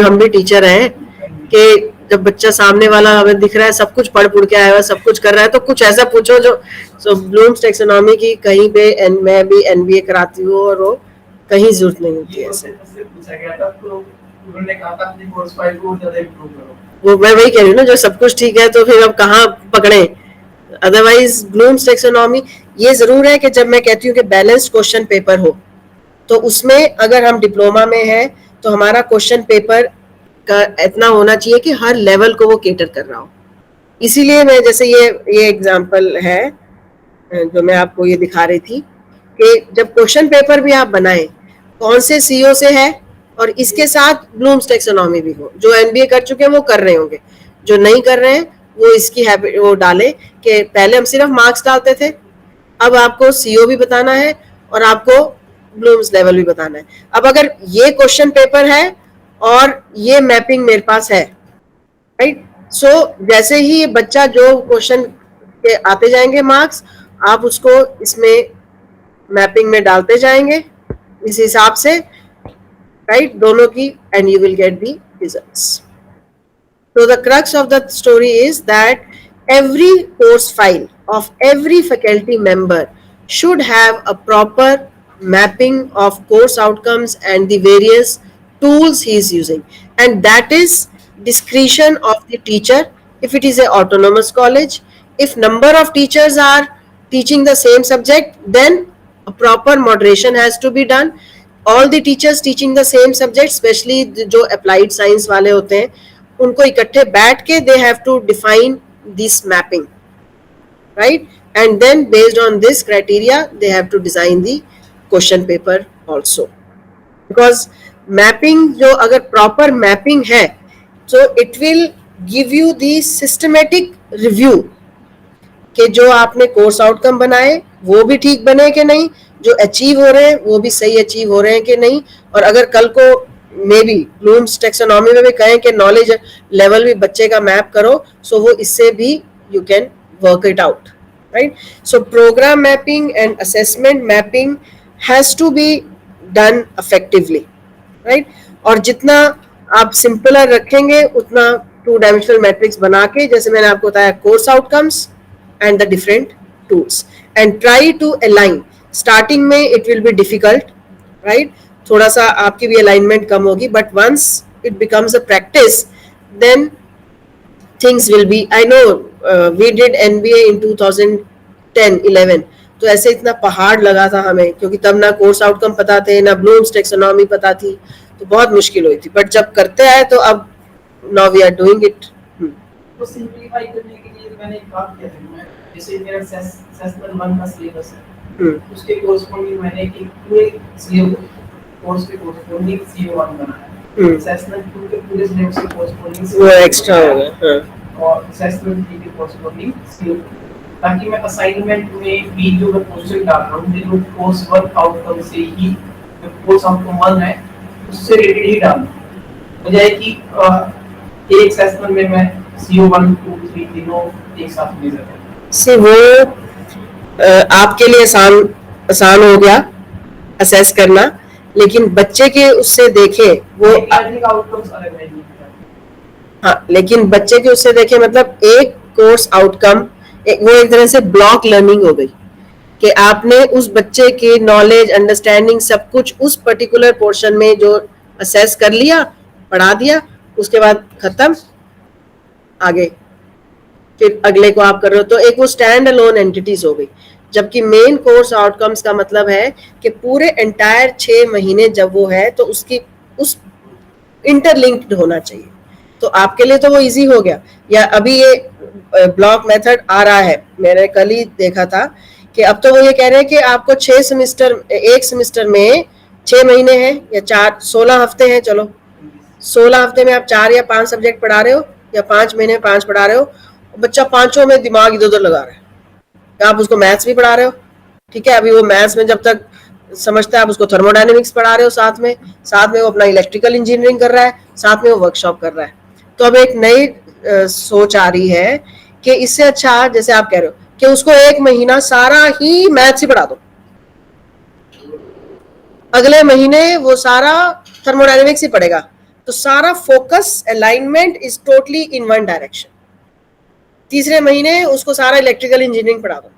Speaker 1: हम भी टीचर हैं कि जब बच्चा सामने वाला हमें दिख रहा है, सब कुछ पढ़ के आया हुआ, सब कुछ कर रहा है, तो कुछ ऐसा पूछो जो ब्लूम्स टैक्सोनॉमी की कहीं पे मैं भी एनबीए कराती हूँ और वो कहीं जरूरत नहीं होती है ऐसे।
Speaker 2: पूछा गया था तो उन्होंने कहा था अपनी कोर्स फाइल को ज्यादा इंप्रूव करो।
Speaker 1: वो मैं वही कह रही हूँ ना, जो सब कुछ ठीक है तो फिर अब कहाँ पकड़े? अदरवाइज ब्लूम्स टैक्सोनॉमी ये जरूर है कि जब मैं कहती हूँ कि बैलेंस्ड क्वेश्चन पेपर हो, तो उसमें अगर हम डिप्लोमा में हैं तो हमारा क्वेश्चन पेपर का इतना होना चाहिए कि हर लेवल को वो केटर कर रहा हो। इसीलिए मैं जैसे ये एग्जांपल है जो मैं आपको ये दिखा रही थी कि जब क्वेश्चन पेपर भी आप बनाएं, कौन से सीओ से है और इसके साथ ब्लूम्स टैक्सोनॉमी भी हो। जो एमबीए कर चुके हैं वो कर रहे होंगे, जो नहीं कर रहे हैं वो इसकी हैबिट वो डाले कि पहले हम सिर्फ मार्क्स डालते थे, अब आपको सीओ भी बताना है और आपको ब्लूम्स लेवल भी बताना है। अब अगर ये क्वेश्चन पेपर है और ये मैपिंग मेरे पास है, राइट? सो जैसे ही बच्चा जो क्वेश्चन के आते जाएंगे मार्क्स, आप उसको इसमें मैपिंग में डालते जाएंगे इस हिसाब से, राइट? दोनों की, and you will get the results. So the crux of the story is that every course file of every faculty member should have a proper mapping of course outcomes and the various tools he is using, and that is discretion of the teacher. If it is a autonomous college, if number of teachers are teaching the same subject, then a proper moderation has to be done. All the teachers teaching the same subject, especially जो applied science वाले होते हैं, उनको इकट्ठे बैठ के they have to define this mapping, right? And then based on this criteria they have to design the question paper also, because mapping जो अगर proper mapping है so it will give you the systematic review कि जो आपने course outcome बनाए वो भी ठीक बने कि नहीं, जो अचीव हो रहे हैं वो भी सही अचीव हो रहे हैं कि नहीं। और अगर कल को मे बी ब्लूम्स टैक्सोनॉमी में भी कहें कि नॉलेज लेवल भी बच्चे का मैप करो, सो वो इससे भी you can work it out, right? So programme mapping and assessment mapping has to be done effectively, right? और जितना आप सिंपलर रखेंगे उतना टू डायमेंशनल मैट्रिक्स बना के, जैसे मैंने आपको बताया, course outcomes and the different tools, and try to align. Starting में it will be difficult, right? थोड़ा सा आपकी भी alignment कम होगी, but once it becomes a practice, then things will be. I know we did NBA in 2010-11, तो ऐसे इतना पहाड़ लगा था हमें, क्योंकि तब ना कोर्स आउटकम पता थे ना ब्लूम्स टैक्सोनॉमी पता थी, तो बहुत मुश्किल हुई थी। बट जब करते आए तो अब now we are doing it.
Speaker 2: तो सिंपलीफाई करने के लिए मैंने एक काम किया था, जैसे मेरा सेशनल 1 का सिलेबस है, उसके कोर्सपोंडिंग मैंने एक पूरे सीओ कोर्स के कोर्सपोंडिंग CO1 बनाया, सेशनल 2 के पूरे सिलेबस के कोर्सपोंडिंग
Speaker 1: वो एक्स्ट्रा हो गया,
Speaker 2: और सेशनल 3 के कोर्सपोंडिंग CO2, ताकि मैं असाइनमेंट में भी जो मैं क्वेश्चन डाल रहा हूँ जो कोर्स वर्क आउटकम से ही जो कोर्स आउटकम 1 है उससे रिलेटेड ही डालूं, बजाय कि एक सेशन में मैं CO1 2 3 तीनों एक साथ मेजर करूं।
Speaker 1: से वो आपके लिए आसान आसान हो गया असेस करना, लेकिन बच्चे के उससे देखे वो
Speaker 2: आउटकम्स अलग है।
Speaker 1: हाँ, लेकिन बच्चे के उससे देखे मतलब एक कोर्स आउटकम वो एक तरह से ब्लॉक लर्निंग हो गई कि आपने उस बच्चे के नॉलेज अंडरस्टैंडिंग सब कुछ उस पर्टिकुलर पोर्शन में जो असेस कर लिया, पढ़ा दिया, उसके बाद खत्म, आगे फिर अगले को आप कर रहे हो, तो एक वो स्टैंड अलोन एंटिटीज हो गई। जबकि मेन कोर्स आउटकम्स का मतलब है कि पूरे एंटायर 6 महीने जब वो है तो उसकी उस इंटरलिंक्ड होना चाहिए। तो आपके लिए तो वो इजी हो गया। या अभी ये ब्लॉक मेथड आ रहा है, मैंने कल ही देखा था कि अब तो वो ये कह रहे हैं कि आपको 6 सेमेस्टर, एक सेमेस्टर में 6 महीने हैं या 16 हफ्ते हैं, चलो 16 हफ्ते में आप 4 या 5 सब्जेक्ट पढ़ा रहे हो या 5 महीने में 5 पढ़ा रहे हो, बच्चा पांचों में दिमाग इधर उधर लगा रहा है। आप उसको मैथ्स भी पढ़ा रहे हो, ठीक है, अभी वो मैथ्स में जब तक समझता है आप उसको थर्मोडायनेमिक्स पढ़ा रहे हो, साथ में वो अपना इलेक्ट्रिकल इंजीनियरिंग कर रहा है, साथ में वो वर्कशॉप कर रहा है। तो अब एक नई सोच आ रही है कि इससे अच्छा जैसे आप कह रहे हो कि उसको 1 महीना सारा ही मैथ्स ही पढ़ा दो, अगले महीने वो सारा थर्मोडायनेमिक्स ही पढ़ेगा, तो सारा focus alignment is totally in one direction. तीसरे महीने उसको सारा इलेक्ट्रिकल इंजीनियरिंग पढ़ा दो,